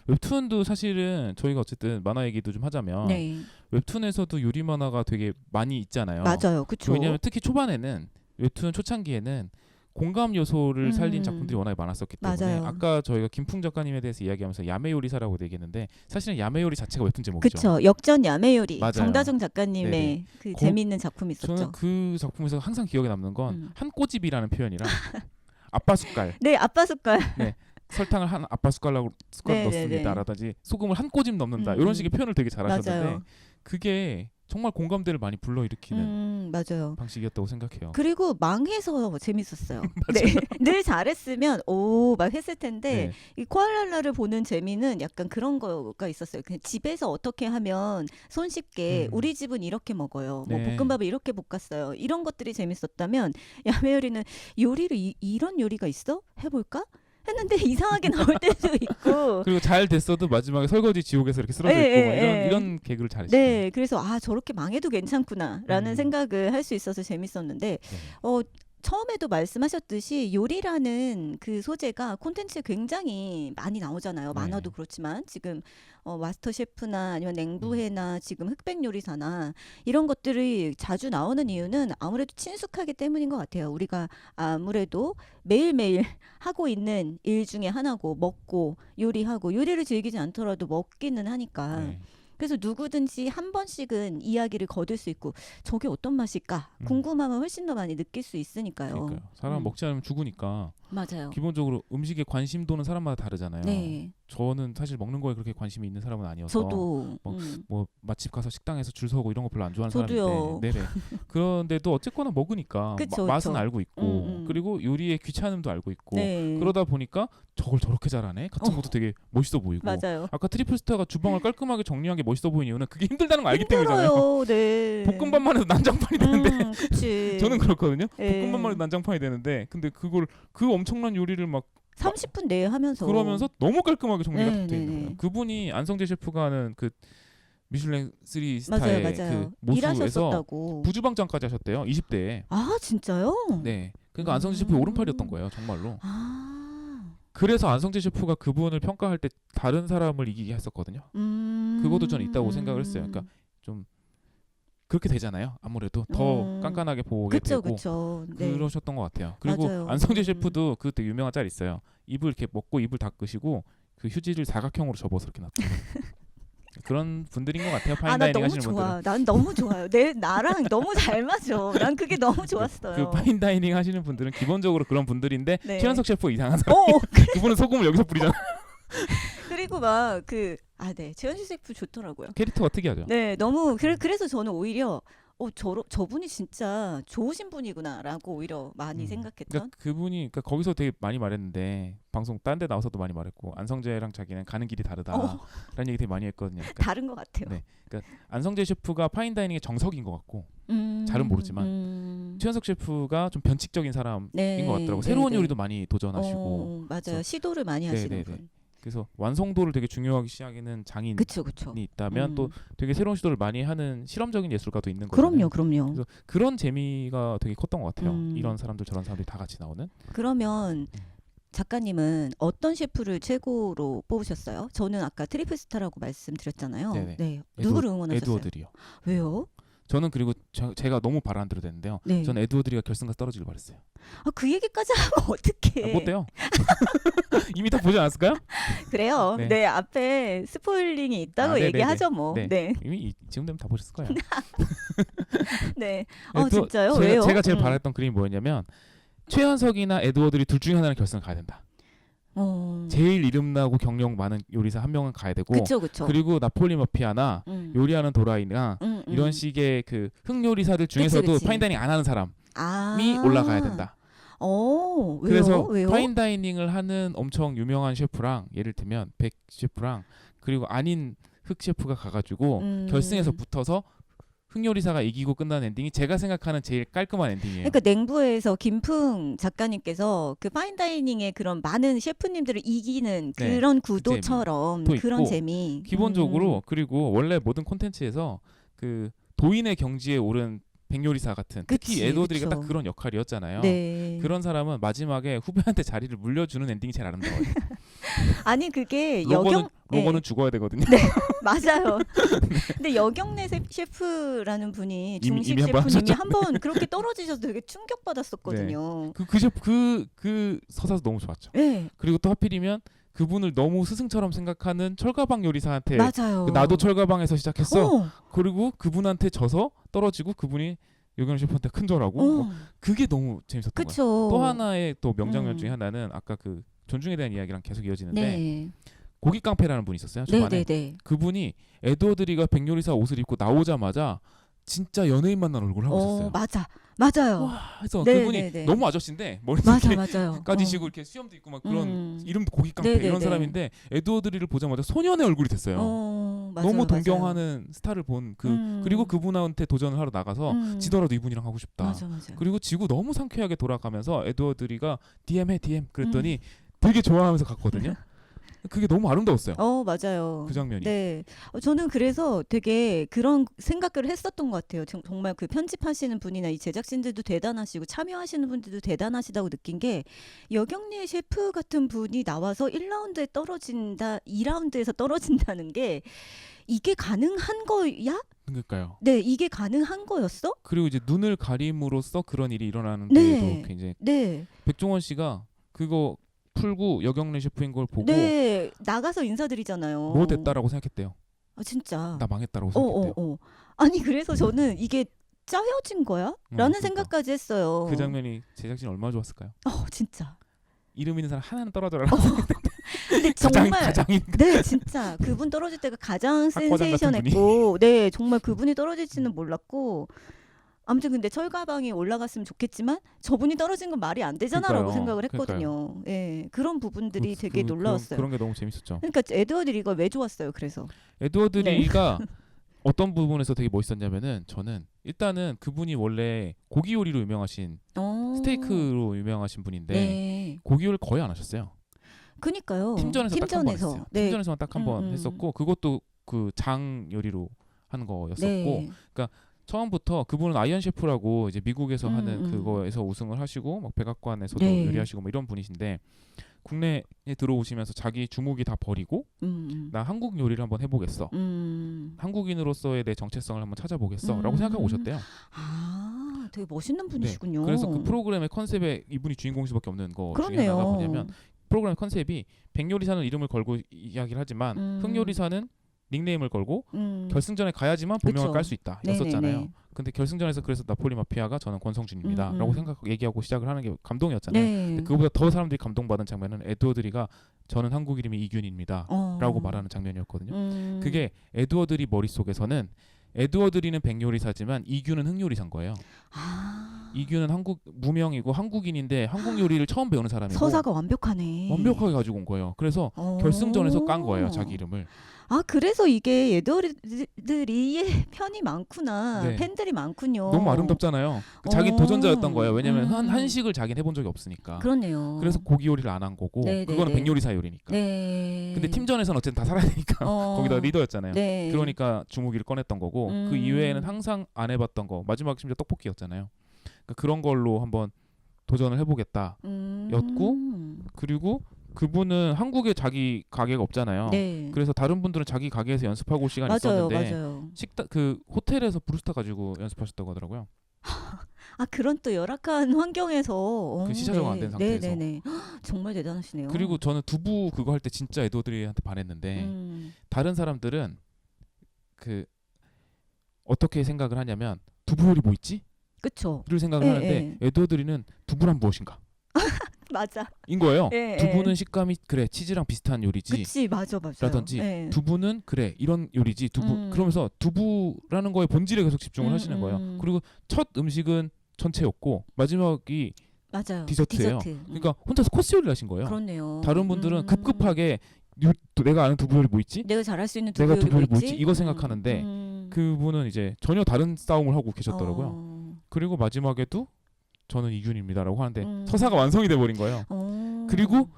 웹툰도 사실은 저희가 어쨌든 만화 얘기도 좀 하자면 네. 웹툰에서도 요리 만화가 되게 많이 있잖아요. 맞아요. 그쵸. 왜냐하면 특히 초반에는 웹툰 초창기에는 공감 요소를 살린 작품들이 워낙에 많았었기 때문에 맞아요. 아까 저희가 김풍 작가님에 대해서 이야기하면서 야매요리사라고 얘기했는데 사실은 야매요리 자체가 웹툰 제목이죠. 그쵸. 역전 야매요리. 맞아요. 정다정 작가님의 네네. 그 재미있는 작품이 있었죠. 저는 그 작품에서 항상 기억에 남는 건 한 꼬집이라는 표현이랑 아빠 숟갈. 네, 아빠 숟갈. 설탕을 한 아빠 숟가락 네네네. 넣습니다라든지 소금을 한 꼬집 넣는다 이런 식의 표현을 되게 잘하셨는데 맞아요. 그게 정말 공감대를 많이 불러일으키는 맞아요. 방식이었다고 생각해요. 그리고 망해서 재밌었어요. 네. 늘 잘했으면 막 했을 텐데 이 코알랄라를 보는 재미는 약간 그런 거가 있었어요. 그냥 집에서 어떻게 하면 손쉽게 우리 집은 이렇게 먹어요. 뭐 네. 볶음밥을 이렇게 볶았어요. 이런 것들이 재밌었다면 야매요리는 요리를 이런 요리가 있어? 해볼까? 했는데 이상하게 나올 때도 있고. 그리고 잘 됐어도 마지막에 설거지 지옥에서 이렇게 쓰러져 있고 막 이런 개그를 잘했어요. 네, 그래서 저렇게 망해도 괜찮구나라는 생각을 할 수 있어서 재밌었는데 처음에도 말씀하셨듯이 요리라는 그 소재가 콘텐츠에 굉장히 많이 나오잖아요. 네. 만화도 그렇지만 지금 마스터 셰프나 아니면 냉부회나 지금 흑백 요리사나 이런 것들이 자주 나오는 이유는 아무래도 친숙하기 때문인 것 같아요. 우리가 아무래도 매일매일 하고 있는 일 중에 하나고 먹고 요리하고 요리를 즐기지 않더라도 먹기는 하니까 네. 그래서 누구든지 한 번씩은 이야기를 거둘 수 있고 저게 어떤 맛일까 궁금함을 훨씬 더 많이 느낄 수 있으니까요. 그러니까요. 사람 먹지 않으면 죽으니까 맞아요. 기본적으로 음식에 관심도는 사람마다 다르잖아요. 네. 저는 사실 먹는 거에 그렇게 관심이 있는 사람은 아니어서 저도 뭐 맛집 가서 식당에서 줄 서고 이런 거 별로 안 좋아하는 저도요. 사람인데 네네. 그런데도 어쨌거나 먹으니까 그쵸, 맛은 그쵸. 알고 있고 그리고 요리의 귀찮음도 알고 있고 네. 그러다 보니까 저걸 저렇게 잘하네 같은 것도 되게 멋있어 보이고 맞아요. 아까 트리플스타가 주방을 깔끔하게 정리한 게 멋있어 보이는 이유는 그게 힘들다는 걸 알기 때문이잖아요. 힘들어요. 네. 볶음밥만 해도 난장판이 되는데 그치. 저는 그렇거든요. 네. 볶음밥만 해도 난장판이 되는데 근데 그걸 그 엄청난 요리를 막 30분 내에 하면서 그러면서 너무 깔끔하게 정리가 네, 돼 네, 있는 네. 거예요. 그분이 안성재 셰프가 하는 그 미슐랭 3 맞아요, 스타의 맞아요. 그 모수에서 일하셨었다고. 부주방장까지 하셨대요. 20대에. 아 진짜요? 네. 그러니까 안성재 셰프의 오른팔이었던 거예요. 정말로. 그래서 안성재 셰프가 그분을 평가할 때 다른 사람을 이기게 했었거든요. 그것도 저는 있다고 생각을 했어요. 그러니까 좀 그렇게 되잖아요. 아무래도 더 깐깐하게 보게 그쵸, 되고 그쵸. 네. 그러셨던 것 같아요. 그리고 맞아요. 안성재 셰프도 그 되게 유명한 짤 있어요. 입을 이렇게 먹고 입을 닦으시고 그 휴지를 사각형으로 접어서 이렇게 놨다. 그런 분들인 것 같아요. 아, 나 파인다이닝 너무 하시는 분들은. 좋아. 난 너무 좋아요. 나랑 너무 잘 맞아. 난 그게 너무 좋았어요. 그 파인다이닝 하시는 분들은 기본적으로 그런 분들인데 네. 최현석 셰프 이상한 사람. 그분은 소금을 여기서 뿌리잖아. 그리고 막 네. 최현실 셰프 좋더라고요. 캐릭터가 특이하죠. 네, 너무 그래서 저는 오히려 저분이 진짜 좋으신 분이구나라고 오히려 많이 생각했던. 그러니까 그분이 그러니까 거기서 되게 많이 말했는데 방송 딴 데 나와서도 많이 말했고 안성재랑 자기는 가는 길이 다르다라는 얘기 되게 많이 했거든요. 그러니까, 다른 것 같아요. 네, 그러니까 안성재 셰프가 파인다이닝의 정석인 것 같고 잘은 모르지만 최현석 셰프가 좀 변칙적인 사람인 것 같더라고. 새로운 요리도 많이 도전하시고. 맞아요. 그래서, 시도를 많이 하시는 네네네. 분. 그래서 완성도를 되게 중요하게 시작하는 장인이 그쵸. 있다면 또 되게 새로운 시도를 많이 하는 실험적인 예술가도 있는 거잖아요. 그럼요. 그래서 그런 재미가 되게 컸던 것 같아요. 이런 사람들 저런 사람들이 다 같이 나오는. 그러면 작가님은 어떤 셰프를 최고로 뽑으셨어요? 저는 아까 트리플스타라고 말씀드렸잖아요. 네네. 네. 누구를 응원하셨어요? 에드워드리요. 왜요? 저는 그리고 제가 너무 바람 들어야 되는데요. 네. 저는 에드워드리가 결승 가서 떨어지길 바랬어요. 그 얘기까지 하면 어떡해. 못 돼요. 이미 다 보지 않았을까요? 그래요. 네. 네, 앞에 스포일링이 있다고 네네네. 얘기하죠, 뭐. 네. 네. 이미 지금 되면 다 보셨을 거예요. 네. 에드워- 진짜요? 왜요? 제가 제일 바랬던 그림이 뭐였냐면 최현석이나 에드워드리 둘 중에 하나는 결승을 가야 된다. 제일 이름나고 경력 많은 요리사 한 명은 가야 되고 그쵸. 그리고 나폴리 머피아나 요리하는 도라이나 이런 식의 그 흑요리사들 중에서도 그치. 파인다이닝 안 하는 사람이 아. 올라가야 된다. 왜요? 그래서 왜요? 파인다이닝을 하는 엄청 유명한 셰프랑 예를 들면 백 셰프랑 그리고 아닌 흑 셰프가 가가지고 결승에서 붙어서 흑요리사가 이기고 끝나는 엔딩이 제가 생각하는 제일 깔끔한 엔딩이에요. 그러니까 냉부에서 김풍 작가님께서 그 파인다이닝의 그런 많은 셰프님들을 이기는 네, 그런 구도처럼 또 그런 있고, 재미. 기본적으로 그리고 원래 모든 콘텐츠에서 그 도인의 경지에 오른 백요리사 같은 특히 그치, 에드워드리가 그쵸. 딱 그런 역할이었잖아요. 네. 그런 사람은 마지막에 후배한테 자리를 물려주는 엔딩이 제일 아름다워요. 아니 그게 로버는 네. 죽어야 되거든요. 맞아요. 근데 여경래 셰프라는 분이 중식 이미 한번 셰프님이 한번 그렇게 떨어지셔서 되게 충격받았었거든요. 그 서사도 너무 좋았죠. 네. 그리고 또 하필이면 그분을 너무 스승처럼 생각하는 철가방 요리사한테 맞아요. 나도 철가방에서 시작했어. 그리고 그분한테 져서 떨어지고 그분이 요경 셰프한테 큰절하고 그게 너무 재밌었던 거예요. 그쵸. 또 하나의 또 명장면 중에 하나는 아까 그 존중에 대한 이야기랑 계속 이어지는데 네. 고기 깡패라는 분이 있었어요. 초반에. 네네네. 그분이 에드워드리가 백요리사 옷을 입고 나오자마자 진짜 연예인 만난 얼굴을 하고 있었어요. 맞아요. 와, 그래서 네, 그분이 네, 네. 너무 아저씨인데 머리도 이렇게 맞아요. 까지시고 이렇게 수염도 있고 막 그런 이름도 고기 깡패 네, 네, 이런 네. 사람인데 에드워드리를 보자마자 소년의 얼굴이 됐어요. 맞아요, 너무 맞아요. 동경하는 스타를 본 그리고 그분한테 도전을 하러 나가서 지더라도 이분이랑 하고 싶다. 맞아. 그리고 지구 너무 상쾌하게 돌아가면서 에드워드리가 DM 그랬더니 되게 좋아하면서 갔거든요. 그게 너무 아름다웠어요. 맞아요. 그 장면이. 네. 저는 그래서 되게 그런 생각을 했었던 것 같아요. 정말 그 편집하시는 분이나 이 제작진들도 대단하시고 참여하시는 분들도 대단하시다고 느낀 게 여경리 셰프 같은 분이 나와서 1라운드에 떨어진다, 2라운드에서 떨어진다는 게 이게 가능한 거야? 그러니까요. 네, 이게 가능한 거였어? 그리고 이제 눈을 가림으로써 그런 일이 일어나는 네. 데에도 굉장히 네. 백종원 씨가 그거 풀고 여경래 셰프인 걸 보고 네, 나가서 인사드리잖아요. 뭐 됐다라고 생각했대요. 진짜. 나 망했다라고 생각했대요. 아니 그래서 저는 이게 짜여진 거야? 라는 그러니까. 생각까지 했어요. 그 장면이 제작진 얼마나 좋았을까요? 진짜. 이름 있는 사람 하나는 떨어져라. 근데 정말 가장인 네, 진짜 그분 떨어질 때가 가장 학과장 같은 센세이션했고, 네, 정말 그분이 떨어질지는 몰랐고, 아무튼 근데 철가방이 올라갔으면 좋겠지만 저분이 떨어진 건 말이 안 되잖아라고 그러니까요. 생각을 했거든요. 예, 그런 부분들이 되게 그런- 놀라웠어요. 그런 게 너무 재밌었죠. 그러니까 에드워드 리가 왜 좋았어요? 그래서 에드워드 네. 리가 어떤 부분에서 되게 멋있었냐면은 저는 일단은 그분이 원래 고기 요리로 유명하신 스테이크로 유명하신 분인데 네, 고기 요리를 거의 안 하셨어요. 그니까요. 팀전에서 딱 한 번 했어요. 네. 팀전에서만 딱 한 번 음. 했었고 그것도 그 장 요리로 하는 거였었고 네. 처음부터 그분은 아이언 셰프라고 이제 미국에서 하는 음. 그거에서 우승을 하시고 막 백악관에서도 네. 요리하시고 뭐 이런 분이신데 국내에 들어오시면서 자기 주무기 다 버리고 나 한국 요리를 한번 해보겠어. 한국인으로서의 내 정체성을 한번 찾아보겠어라고 생각하고 오셨대요. 되게 멋있는 분이시군요. 네, 그래서 그 프로그램의 컨셉에 이분이 주인공일 수밖에 없는 거 중에 그렇네요. 하나가 뭐냐면 프로그램 컨셉이 백요리사는 이름을 걸고 이야기를 하지만 흑요리사는 닉네임을 걸고 결승전에 가야지만 본명을 그쵸. 깔 수 있다 네네네. 였었잖아요. 근데 결승전에서 그래서 나폴리 마피아가 저는 권성준입니다 라고 얘기하고 시작을 하는 게 감동이었잖아요. 네. 근데 그거보다 더 사람들이 감동받은 장면은 에드워드 리가 저는 한국 이름이 이균입니다 라고 말하는 장면이었거든요. 그게 에드워드 리 머릿속에서는 에드워드 리는 백요리사지만 이균은 흑요리사인 거예요. 이균은 한국 무명이고 한국인인데 한국 요리를 처음 배우는 사람이고 서사가 완벽하네. 완벽하게 가지고 온 거예요. 그래서 결승전에서 깐 거예요, 자기 이름을. 그래서 이게 에드워드리의 편이 많구나. 네. 팬들이 많군요. 너무 아름답잖아요. 자기 도전자였던 거예요. 왜냐면 음. 한식을 자기는 해본 적이 없으니까. 그렇네요. 그래서 고기 요리를 안 한 거고 네, 그거는 네, 백요리사 요리니까. 네. 근데 팀전에서는 어쨌든 다 살아야 되니까 거기다 리더였잖아요. 네. 그러니까 주무기를 꺼냈던 거고 그 이외에는 항상 안 해봤던 거 마지막 심지어 떡볶이였잖아요. 그러니까 그런 걸로 한번 도전을 해보겠다 였고 그리고 그분은 한국에 자기 가게가 없잖아요. 네. 그래서 다른 분들은 자기 가게에서 연습하고 올 시간이 있었는데 맞아요. 식당 그 호텔에서 브루스타 가지고 연습하셨다고 하더라고요. 그런 또 열악한 환경에서 그 시차 적응 안 된 상태에서. 네네네. 정말 대단하시네요. 그리고 저는 두부 그거 할 때 진짜 에드워드리한테 반했는데 다른 사람들은 그 어떻게 생각을 하냐면 두부 요리 뭐 있지? 그쵸. 를 생각을 하는데 에드워드리는 두부란 무엇인가? 맞아. 인 거예요. 예, 두부는 식감이 그래 치즈랑 비슷한 요리지. 그치, 맞아. 라든지 두부는 그래 이런 요리지. 두부 그러면서 두부라는 거에 본질에 계속 집중을 하시는 거예요. 그리고 첫 음식은 전체였고 마지막이 맞아요. 디저트예요. 그러니까 혼자서 코스 요리를 하신 거예요. 그렇네요. 다른 분들은 급급하게 내가 아는 두부 요리 뭐 있지? 내가 잘할 수 있는 내가 두부 두부 요리 뭐 있지? 있지? 이거 생각하는데 그분은 이제 전혀 다른 싸움을 하고 계셨더라고요. 그리고 마지막에도 저는 이균입니다라고 하는데 서사가 완성이 돼 버린 거예요. 그리고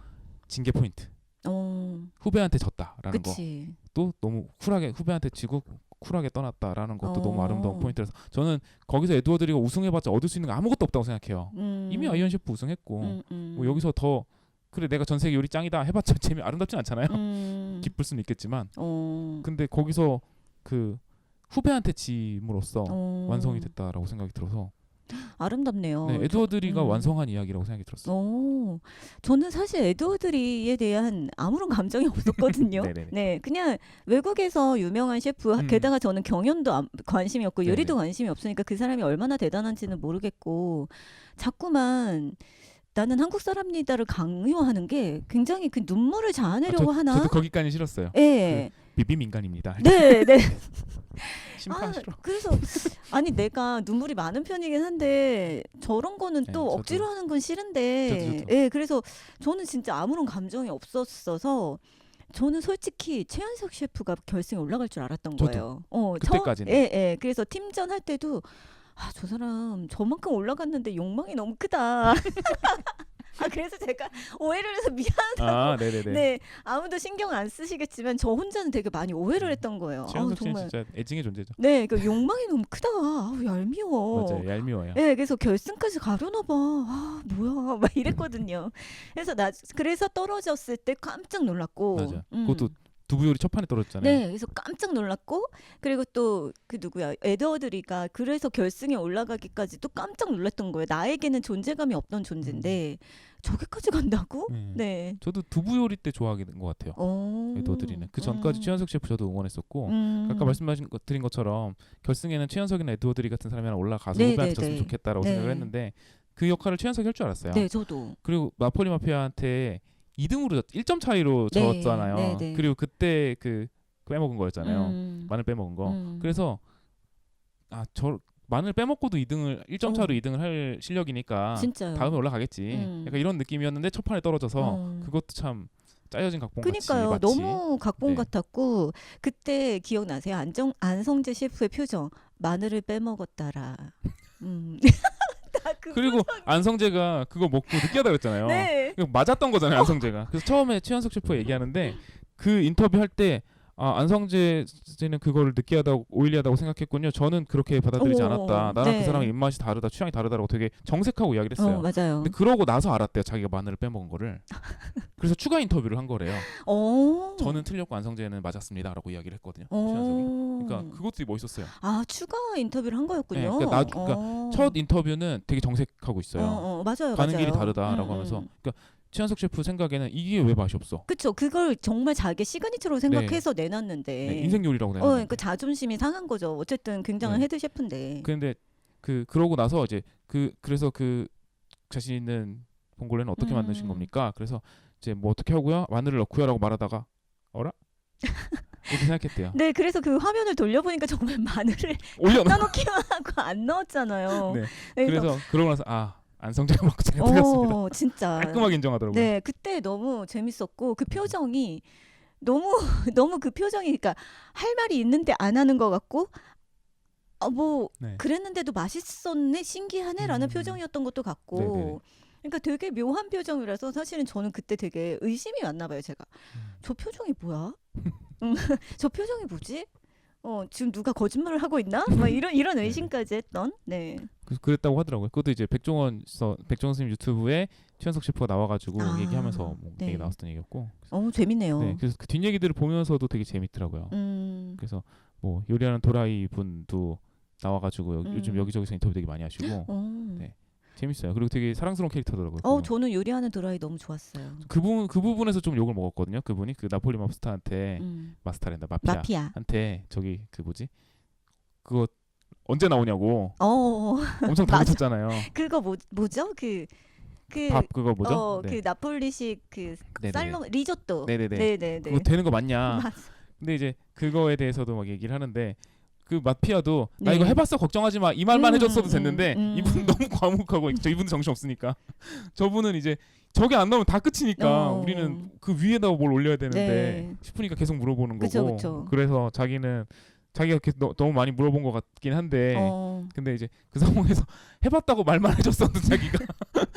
징계 포인트. 후배한테 졌다라는 그치. 것도 너무 쿨하게 후배한테 지고 쿨하게 떠났다라는 것도 너무 아름다운 포인트라서 저는 거기서 에드워드리가 우승해봤자 얻을 수 있는 게 아무것도 없다고 생각해요. 이미 아이언 셰프 우승했고 뭐 여기서 더 그래 내가 전 세계 요리 짱이다 해봤자 재미 아름답진 않잖아요. 기쁠 수는 있겠지만 근데 거기서 그 후배한테 짐으로써 완성이 됐다라고 생각이 들어서 아름답네요. 네, 에드워드리가 완성한 이야기라고 생각이 들었어요. 저는 사실 에드워드리에 대한 아무런 감정이 없었거든요. 네, 그냥 외국에서 유명한 셰프, 게다가 저는 경연도 관심이 없고 요리도 관심이 없으니까 그 사람이 얼마나 대단한지는 모르겠고 자꾸만 나는 한국 사람이다를 강요하는 게 굉장히 그 눈물을 자아내려고 하나? 저도 거기까지 싫었어요. 네. 비빔 인간입니다. 네. 심판 싫어. 그래서 아니 내가 눈물이 많은 편이긴 한데 저런 거는 또 저도. 억지로 하는 건 싫은데 저도. 예, 그래서 저는 진짜 아무런 감정이 없었어서 저는 솔직히 최현석 셰프가 결승에 올라갈 줄 알았던 저도. 거예요. 그때까지는. 예. 그래서 팀전 할 때도 저 사람 저만큼 올라갔는데 욕망이 너무 크다. 그래서 제가 오해를 해서 미안하다고. 네네네. 네, 아무도 신경 안 쓰시겠지만 저 혼자는 되게 많이 오해를 했던 거예요. 최현석 씨는 정말. 진짜 애증의 존재죠. 네, 그 욕망이 너무 크다. 얄미워. 맞아요, 얄미워요. 네, 그래서 결승까지 가려나 봐. 뭐야, 막 이랬거든요. 그래서 떨어졌을 때 깜짝 놀랐고. 맞아. 그것도 두부요리 첫 판에 떨어졌잖아요. 네, 그래서 깜짝 놀랐고, 그리고 또 그 누구야, 에드워드리가 그래서 결승에 올라가기까지 또 깜짝 놀랐던 거예요. 나에게는 존재감이 없던 존재인데 저기까지 간다고? 네. 저도 두부요리 때 좋아하게 된 것 같아요. 에드워드리는 그 전까지 최현석 셰프 저도 응원했었고, 아까 말씀드린 것처럼 결승에는 최현석이나 에드워드리 같은 사람이 하나 올라가서 후배한테 졌으면 좋겠다라고 생각을 했는데 그 역할을 최현석이 할 줄 알았어요. 네, 저도. 그리고 나폴리 마피아한테 2등으로 1점 차이로 졌잖아요. 네. 그리고 그때 그 빼먹은 거였잖아요. 마늘 빼먹은 거. 그래서 마늘 빼먹고도 1점 차로 2등을 할 실력이니까 진짜요. 다음에 올라가겠지. 약간 이런 느낌이었는데 첫 판에 떨어져서 그것도 참 짜여진 각본 같이 그러니까요. 마치. 너무 각본 같았고 그때 기억나세요? 안성재 셰프의 표정. 마늘을 빼먹었다라. 그리고 안성재가 그거 먹고 느끼하다 그랬잖아요. 네. 맞았던 거잖아요, 안성재가. 그래서 처음에 최현석 셰프가 얘기하는데 그 인터뷰 할 때 안성재는 그거를 느끼하다고 오일리하다고 생각했군요. 저는 그렇게 받아들이지 않았다. 나랑 그 사람의 입맛이 다르다, 취향이 다르다라고 되게 정색하고 이야기를 했어요. 맞아요. 근데 그러고 나서 알았대요. 자기가 마늘을 빼먹은 거를. 그래서 추가 인터뷰를 한 거래요. 저는 틀렸고 안성재는 맞았습니다라고 이야기를 했거든요. 최현석이. 그러니까 그것도 되게 멋있었어요. 추가 인터뷰를 한 거였군요. 네, 그러니까 첫 인터뷰는 되게 정색하고 있어요. 맞아요. 가는 길이 다르다라고 하면서. 그러니까 최현석 셰프 생각에는 이게 왜 맛이 없어? 그렇죠. 그걸 정말 자기 시그니처로 생각해서 내놨는데. 인생 요리라고 내놨는데. 그 자존심이 상한 거죠. 어쨌든 굉장한 헤드 셰프인데. 그런데 그러고 나서 이제 그래서 자신은 봉골레는 어떻게 만드신 겁니까? 그래서 이제 뭐 어떻게 하고요? 마늘을 넣고요라고 말하다가 어라? 이렇게 생각했대요. 네, 그래서 그 화면을 돌려보니까 정말 마늘을 갖다 놓기만 하고 안 넣었잖아요. 네. 그래서 그러고 나서 안성재가 먹고 제가 틀렸습니다. 진짜 깔끔하게 인정하더라고요. 네, 그때 너무 재밌었고 그 표정이 너무 그 표정이 그러니까 할 말이 있는데 안 하는 것 같고 그랬는데도 맛있었네, 신기하네라는 표정이었던 것도 같고. 네네. 그러니까 되게 묘한 표정이라서 사실은 저는 그때 되게 의심이 왔나 봐요. 제가 저 표정이 뭐야? 저 표정이 뭐지? 지금 누가 거짓말을 하고 있나? 막 이런 의심까지 했던. 네. 그랬다고 하더라고요. 그것도 이제 백종원 선생님 유튜브에 최현석 셰프가 나와가지고 얘기하면서 얘기 나왔던 얘기였고. 재밌네요. 네, 그래서 그 뒷얘기들을 보면서도 되게 재밌더라고요. 그래서 뭐 요리하는 도라이 분도 나와가지고 요즘 여기저기서 인터뷰 되게 많이 하시고. 네. 재밌어요. 그리고 되게 사랑스러운 캐릭터더라고요. 저는 요리하는 도라이 너무 좋았어요. 그 부분에서 좀 욕을 먹었거든요. 그분이 그 나폴리 마스터한테 마피아한테 저기 그 뭐지? 그거 언제 나오냐고. 엄청 당했었잖아요. 그거 뭐죠? 밥 그거 뭐죠? 그 나폴리식 그 쌀로 리조또. 네네네. 그거 되는 거 맞냐? 근데 이제 그거에 대해서도 막 얘기를 하는데. 그 마피아도 나 이거 해봤어 걱정하지 마 이 말만 해줬어도 됐는데 이분은 너무 과묵하고 이분도 정신 없으니까 저분은 이제 저게 안 나오면 다 끝이니까 우리는 그 위에다가 뭘 올려야 되는데 싶으니까 계속 물어보는 거고. 그쵸. 그래서 자기가 너무 많이 물어본 것 같긴 한데 근데 이제 그 상황에서 해봤다고 말만 해줬어도 자기가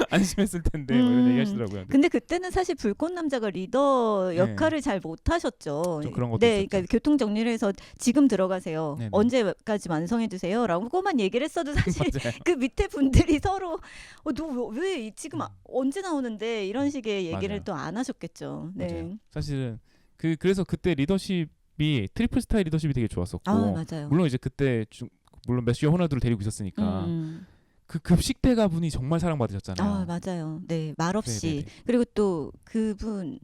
안심했을 텐데 뭐 이런 얘기 하시더라고요. 근데 그때는 사실 불꽃 남자가 리더 역할을 잘 못하셨죠. 좀 그런 것도 그러니까 교통 정리를 해서 지금 들어가세요. 네네. 언제까지 완성해 주세요라고만 얘기를 했어도 사실 그 밑에 분들이 서로 너 왜 지금 언제 나오는데 이런 식의 얘기를 또 안 하셨겠죠. 네. 맞아요. 사실은 그래서 그때 리더십이 트리플 스타일 리더십이 되게 좋았었고 맞아요. 물론 이제 그때 물론 메시어 호나두를 데리고 있었으니까 그 급식대가 분이 정말 사랑받으셨잖아요. 맞아요. 네, 말없이. 네네네. 그리고 또 그분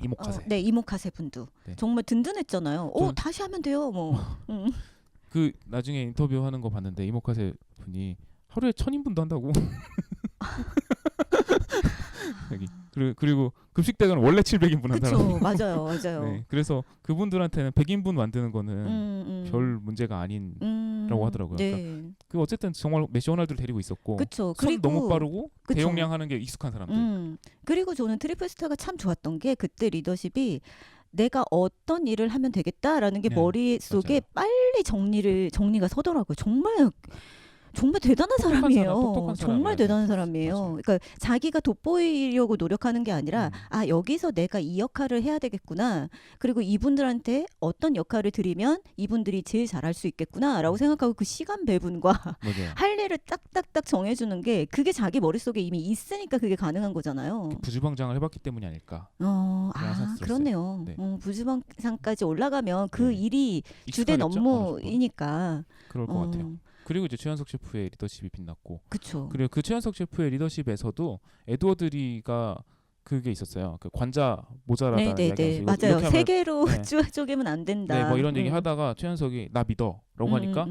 이모카세. 이모카세 분도 정말 든든했잖아요. 다시 하면 돼요. 뭐. 그 나중에 인터뷰하는 거 봤는데 이모카세 분이 하루에 1,000인분도 한다고. 그리고 급식대가는 원래 700인분 한다고. 맞아요. 네, 그래서 그분들한테는 100인분 만드는 거는 별 문제가 아닌라고 하더라고요. 네. 그러니까 그 어쨌든 정말 메시 호날두를 데리고 있었고 그쵸. 손 너무 빠르고 대용량 하는 게 익숙한 사람들. 그리고 저는 트리플 스타가 참 좋았던 게 그때 리더십이 내가 어떤 일을 하면 되겠다라는 게 머릿속에 빨리 정리가 서더라고요. 정말 정말 대단한 똑똑한 사람이에요. 사람, 똑똑한 정말 사람이에요. 대단한 사람이에요. 맞아요. 그러니까 자기가 돋보이려고 노력하는 게 아니라 음. 아 여기서 내가 이 역할을 해야 되겠구나. 그리고 이분들한테 어떤 역할을 드리면 이분들이 제일 잘할 수 있겠구나라고 생각하고 그 시간 배분과 맞아요. 할 일을 딱딱딱 정해주는 게 그게 자기 머릿속에 이미 있으니까 그게 가능한 거잖아요. 부주방장을 해봤기 때문이 아닐까. 아 생각이 들었어요. 그렇네요. 네. 부주방상까지 올라가면 그 네. 일이 주된 익숙하겠죠? 어느 정도? 업무이니까. 그럴 것 같아요. 그리고 이제 최현석 셰프의 리더십이 빛났고, 그쵸. 그리고 그 최현석 셰프의 리더십에서도 에드워드리가 그게 있었어요. 그 관자 모자라다는 이야기 네네네. 하면서 맞아요. 이렇게 세 하면 개로 네. 쪼개면 안 된다. 네, 뭐 이런 얘기 하다가 최현석이 나 믿어라고 하니까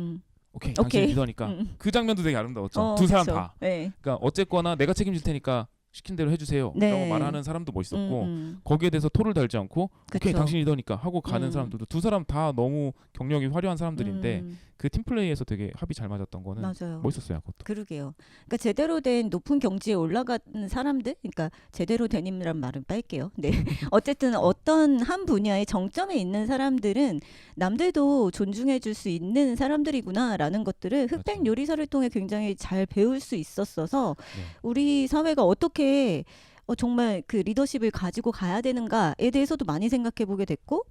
오케이, 당신 오케이. 믿으니까 그 장면도 되게 아름다웠죠. 두 사람 그쵸. 다. 네. 그러니까 어쨌거나 내가 책임질 테니까 시킨 대로 해주세요라고 네. 말하는 사람도 멋있었고 음. 거기에 대해서 토를 달지 않고 오케이 그쵸. 당신 리더니까 하고 가는 사람들도 두 사람 다 너무 경력이 화려한 사람들인데 그 팀플레이에서 되게 합이 잘 맞았던 거는 맞아요. 멋있었어요. 그것도. 그러게요. 그러니까 제대로 된 높은 경지에 올라간 사람들, 그러니까 제대로 된이란 말은 뺄게요. 네. 어쨌든 어떤 한 분야의 정점에 있는 사람들은 남들도 존중해줄 수 있는 사람들이구나라는 것들을 흑백 맞아요. 요리사를 통해 굉장히 잘 배울 수 있었어서 네. 우리 사회가 어떻게 정말 그 리더십을 가지고 가야 되는가에 대해서도 많이 생각해 보게 됐고.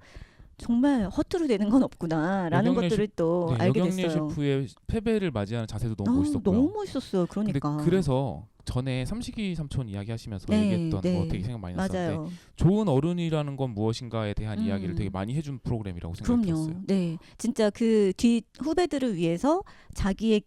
정말 허투루 되는 건 없구나라는 것들을 또 알게 여경래 됐어요. 셰프의 패배를 맞이하는 자세도 너무 멋있었고요. 너무 멋있었어요. 그러니까. 근데 그래서 전에 삼식이 삼촌 이야기하시면서 네, 얘기했던 네. 거 되게 생각 많이 났었는데 맞아요. 좋은 어른이라는 건 무엇인가에 대한 이야기를 되게 많이 해준 프로그램이라고 생각이 그럼요. 들었어요. 네, 진짜 그 뒤 후배들을 위해서 자기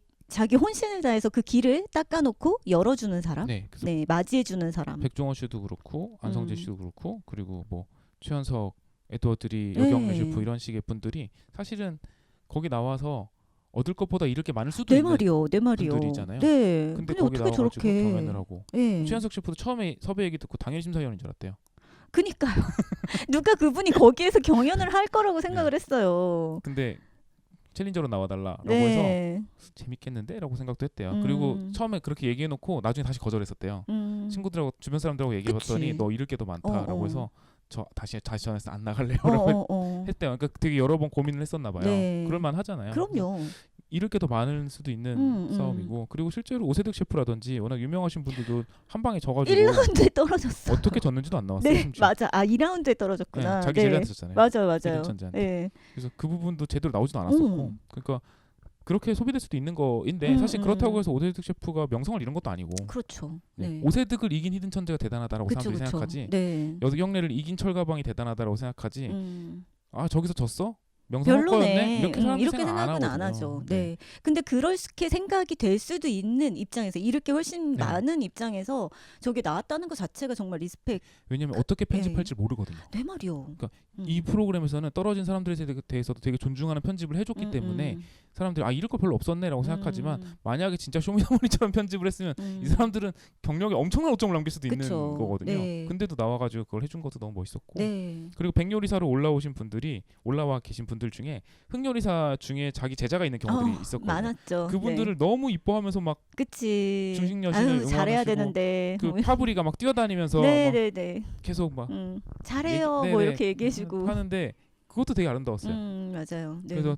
혼신을 다해서 그 길을 닦아놓고 열어주는 사람, 네, 그래서 네, 맞이해주는 사람. 백종원 씨도 그렇고 안성재 씨도 그렇고 그리고 뭐 최현석, 에드워드리, 네. 여경래 셰프 이런 식의 분들이 사실은 거기 나와서 얻을 것보다 잃을 게 많을 수도 내 있는 말이요, 내 말이요. 분들이잖아요. 네. 근데 근데 거기 어떻게 나와가지고 저렇게? 경연을 하고 네. 최현석 셰프도 처음에 섭외 얘기 듣고 당연히 심사위원인 줄 알았대요. 그니까요. 누가 그분이 거기에서 경연을 할 거라고 생각을 했어요. 근데 챌린저로 나와달라라고 네. 해서 재밌겠는데라고 생각도 했대요. 그리고 처음에 그렇게 얘기해놓고 나중에 다시 거절했었대요. 친구들하고 주변 사람들하고 얘기해봤더니 그치. 너 잃을 게 더 많다라고 해서 저 다시 전화해서 안 나갈래요. 했대요. 그러니까 되게 여러 번 고민을 했었나 봐요. 네. 그럴만 하잖아요. 그럼요. 잃을 게 더 많을 수도 있는 싸움이고 그리고 실제로 오세득 셰프라든지 워낙 유명하신 분들도 한 방에 져가지고 1라운드에 떨어졌어. 어떻게 졌는지도 안 나왔어요. 네, 심지어. 맞아. 2라운드에 떨어졌구나. 네, 자기 네. 제자한테 졌잖아요. 맞아요. 헤든 천재한테. 네. 그래서 그 부분도 제대로 나오지도 않았었고 그러니까 그렇게 소비될 수도 있는 거인데 사실 그렇다고 해서 오세득 셰프가 명성을 잃은 것도 아니고 그렇죠. 네. 네. 오세득을 이긴 히든 천재가 대단하다라고 그쵸, 사람들이 그쵸. 생각하지 네. 여경래를 이긴 철가방이 대단하다라고 생각하지 아 저기서 졌어? 명성 별로네. 헛거였네? 이렇게 사람들이 이렇게 생각 생각은 안 하거든요. 하죠. 네. 근데 그렇게 생각이 될 수도 있는 입장에서 이럴 게 훨씬 네. 많은 입장에서 저게 나왔다는 것 자체가 정말 리스펙. 왜냐면 어떻게 편집할지 모르거든요. 내 말이요. 그러니까 이 프로그램에서는 떨어진 사람들에 대해서도 되게 존중하는 편집을 해줬기 때문에 사람들이 아 이럴 거 별로 없었네라고 생각하지만 만약에 진짜 쇼미더머니처럼 편집을 했으면 이 사람들은 경력에 엄청난 오점을 남길 수도 있는 그쵸. 거거든요. 네. 근데도 나와가지고 그걸 해준 것도 너무 멋있었고 네. 그리고 백요리사로 올라와 계신 분들 중에 흑요리사 중에 자기 제자가 있는 경우들이 있었거든요. 많았죠. 그분들을 너무 이뻐하면서 막 그치. 중식 여신을 아유, 잘해야 응원하시고 되는데. 그 파브리가 막 뛰어다니면서 막 네네네. 계속 막 잘해요. 얘기- 뭐 네네. 이렇게 얘기해주고. 하는데 그것도 되게 아름다웠어요. 맞아요. 네. 그래서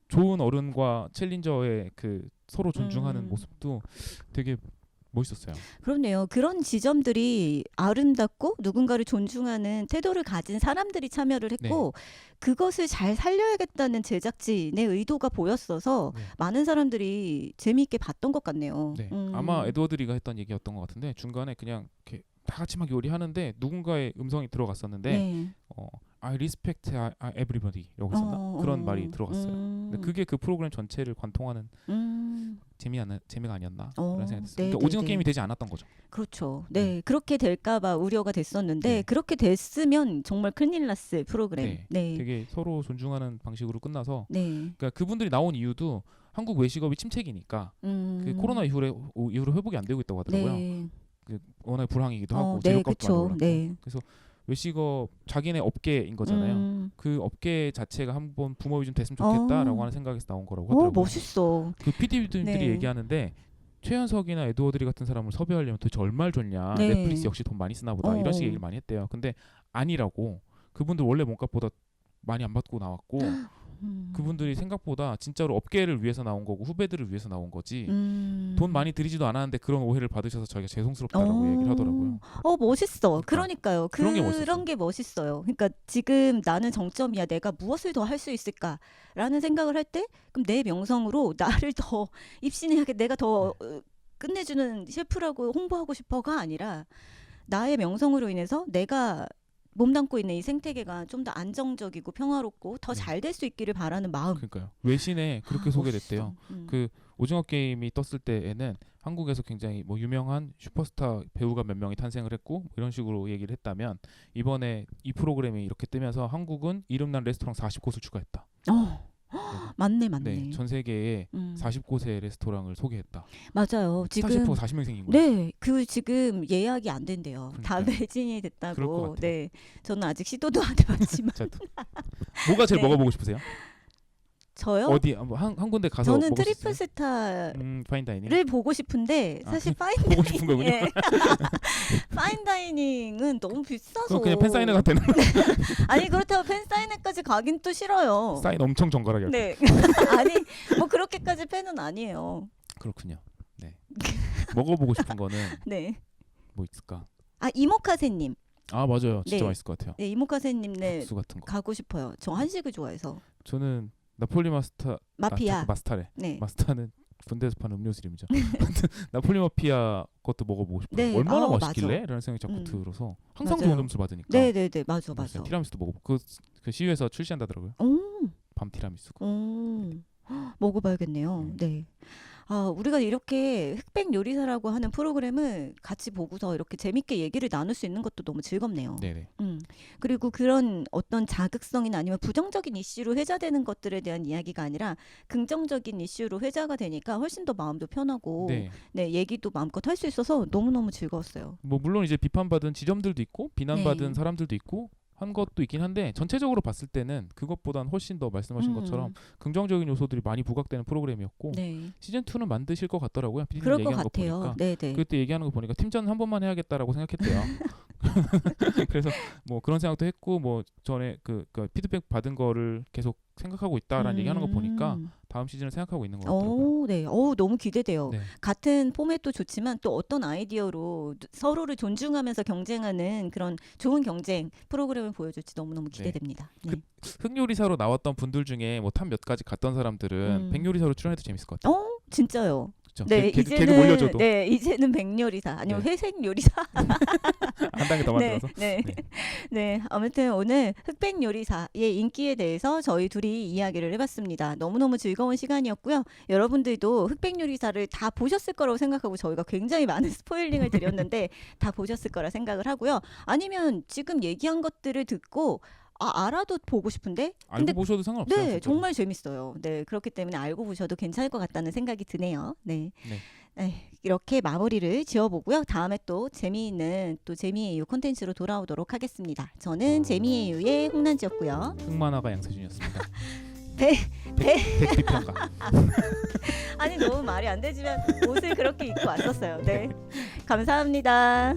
좋은 어른과 챌린저의 그 서로 존중하는 모습도 되게 멋있었어요. 그렇네요. 그런 지점들이 아름답고 누군가를 존중하는 태도를 가진 사람들이 참여를 했고 그것을 잘 살려야겠다는 제작진의 의도가 보였어서 많은 사람들이 재미있게 봤던 것 같네요. 네. 아마 에드워드리가 했던 얘기였던 것 같은데 중간에 그냥 이렇게 다 같이 막 요리하는데 누군가의 음성이 들어갔었는데 I respect everybody라고 했었나? 그런 말이 들어갔어요. 근데 그게 그 프로그램 전체를 관통하는 재미가 아니었나 그런 생각이 들었어요. 그러니까 오징어 게임이 되지 않았던 거죠. 그렇죠. 네, 그렇게 될까봐 우려가 됐었는데 그렇게 됐으면 정말 큰일 났을 프로그램. 네. 되게 서로 존중하는 방식으로 끝나서 네. 그러니까 그분들이 나온 이유도 한국 외식업이 침체기니까 그 코로나 이후로 회복이 안 되고 있다고 하더라고요. 네. 그 워낙 불황이기도 하고 네, 재료값도 많이 올랐고 네. 그래서 외식업 자기네 업계인 거잖아요. 그 업계 자체가 한번 붐업이 좀 됐으면 좋겠다라고 하는 생각에서 나온 거라고 하더라고요. 멋있어. 그 PD들이 얘기하는데 최현석이나 에드워드리 같은 사람을 섭외하려면 도대체 얼마를 줬냐. 넷플릭스 역시 돈 많이 쓰나 보다. 이런 식의 얘기를 많이 했대요. 근데 아니라고. 그분들 원래 몸값보다 많이 안 받고 나왔고 그분들이 생각보다 진짜로 업계를 위해서 나온 거고 후배들을 위해서 나온 거지 돈 많이 들이지도 않았는데 그런 오해를 받으셔서 저희가 죄송스럽다라고 얘기를 하더라고요. 멋있어. 그러니까요. 그런 게 멋있어요. 그러니까 지금 나는 정점이야. 내가 무엇을 더 할 수 있을까라는 생각을 할 때 그럼 내 명성으로 나를 더 입신해야겠 내가 더 끝내주는 셰프라고 홍보하고 싶어가 아니라 나의 명성으로 인해서 내가 몸담고 있는 이 생태계가 좀 더 안정적이고 평화롭고 더 잘 될 수 있기를 바라는 마음. 그러니까요. 외신에 그렇게 소개됐대요. 멋있어. 그 오징어 게임이 떴을 때에는 한국에서 굉장히 뭐 유명한 슈퍼스타 배우가 몇 명이 탄생을 했고 뭐 이런 식으로 얘기를 했다면 이번에 이 프로그램이 이렇게 뜨면서 한국은 이름난 레스토랑 40곳을 추가했다. 맞네. 네, 전 세계에 40곳의 레스토랑을 소개했다. 맞아요. 지금 스타셰프가 40명 생긴 거예요. 네, 그 지금 예약이 안 된대요. 다 그러니까요. 매진이 그럴 것 됐다고. 같아요. 네, 저는 아직 시도도 안 해봤지만 뭐가 제일 네. 먹어보고 싶으세요? 저요? 어디 한 군데 가서 저는 먹을 수 트리플 있어요? 스타를 파인다이닝 보고 싶은데 사실 보고 싶은 거군요. 예. 파인다이닝은 너무 비싸서. 그럼 그냥 팬사인회 같은 아니 그렇다고 팬사인회까지 가긴 또 싫어요. 사인 엄청 정갈하게 할게요. 네. 아니 뭐 그렇게까지 팬은 아니에요. 그렇군요. 네. 먹어보고 싶은 거는 네. 뭐 있을까? 이모카세님. 아 맞아요. 진짜 네. 맛있을 것 같아요. 네, 이모카세님 네 국수 같은 거. 가고 싶어요. 저 한식을 좋아해서. 저는 나폴리 마피아. 마스타래. 네. 마스타는 군대에서 파는 음료수 이름이죠. 나폴리 마피아 것도 먹어보고 싶어요. 네. 얼마나 맞아. 맛있길래? 라는 생각이 자꾸 들어서 항상 맞아요. 좋은 점수를 받으니까 네네네 맞아. 티라미수도 먹어보고 그 시유에서 출시한다더라고요. 밤 티라미수가. 먹어봐야겠네요. 네. 우리가 이렇게 흑백 요리사라고 하는 프로그램을 같이 보고서 이렇게 재밌게 얘기를 나눌 수 있는 것도 너무 즐겁네요. 네네. 그리고 그런 어떤 자극성이나 아니면 부정적인 이슈로 회자되는 것들에 대한 이야기가 아니라 긍정적인 이슈로 회자가 되니까 훨씬 더 마음도 편하고 네, 얘기도 마음껏 할 수 있어서 너무너무 즐거웠어요. 뭐 물론 이제 비판받은 지점들도 있고 비난받은 네. 사람들도 있고 한 것도 있긴 한데 전체적으로 봤을 때는 그것보단 훨씬 더 말씀하신 것처럼 긍정적인 요소들이 많이 부각되는 프로그램이었고 네. 시즌 2는 만드실 것 같더라고요. PD님 그럴 것 얘기하는 거 같아요. 보니까 네네. 그때 얘기하는 거 보니까 팀전 한 번만 해야겠다라고 생각했대요. 그래서 뭐 그런 생각도 했고 뭐 전에 그 피드백 받은 거를 계속 생각하고 있다라는 얘기하는 거 보니까 다음 시즌을 생각하고 있는 것 같더라고요. 네. 너무 기대돼요. 네. 같은 포맷도 좋지만 또 어떤 아이디어로 서로를 존중하면서 경쟁하는 그런 좋은 경쟁 프로그램을 보여줄지 너무너무 기대됩니다. 네. 흑요리사로 나왔던 분들 중에 뭐 탑 몇 가지 갔던 사람들은 백요리사로 출연해도 재밌을 것 같아요. 진짜요. 그렇죠? 네, 개그 몰려줘도 이제는 백요리사 아니면 네. 회색 요리사 한 단계 더 만들어서. 네. 아무튼 오늘 흑백 요리사의 인기에 대해서 저희 둘이 이야기를 해봤습니다. 너무너무 즐거운 시간이었고요. 여러분들도 흑백 요리사를 다 보셨을 거라고 생각하고 저희가 굉장히 많은 스포일링을 드렸는데 다 보셨을 거라 생각을 하고요. 아니면 지금 얘기한 것들을 듣고 알아도 보고 싶은데 알고 보셔도 상관없어요. 네, 진짜로. 정말 재밌어요. 네, 그렇기 때문에 알고 보셔도 괜찮을 것 같다는 생각이 드네요. 네. 이렇게 마무리를 지어보고요. 다음에 또 재미있는 또 재미의 콘텐츠로 돌아오도록 하겠습니다. 저는 재미의 홍난지였고요. 흑만화가 양세준이었습니다. 배. 평가. 아니 너무 말이 안 되지만 옷을 그렇게 입고 왔었어요. 네, 감사합니다.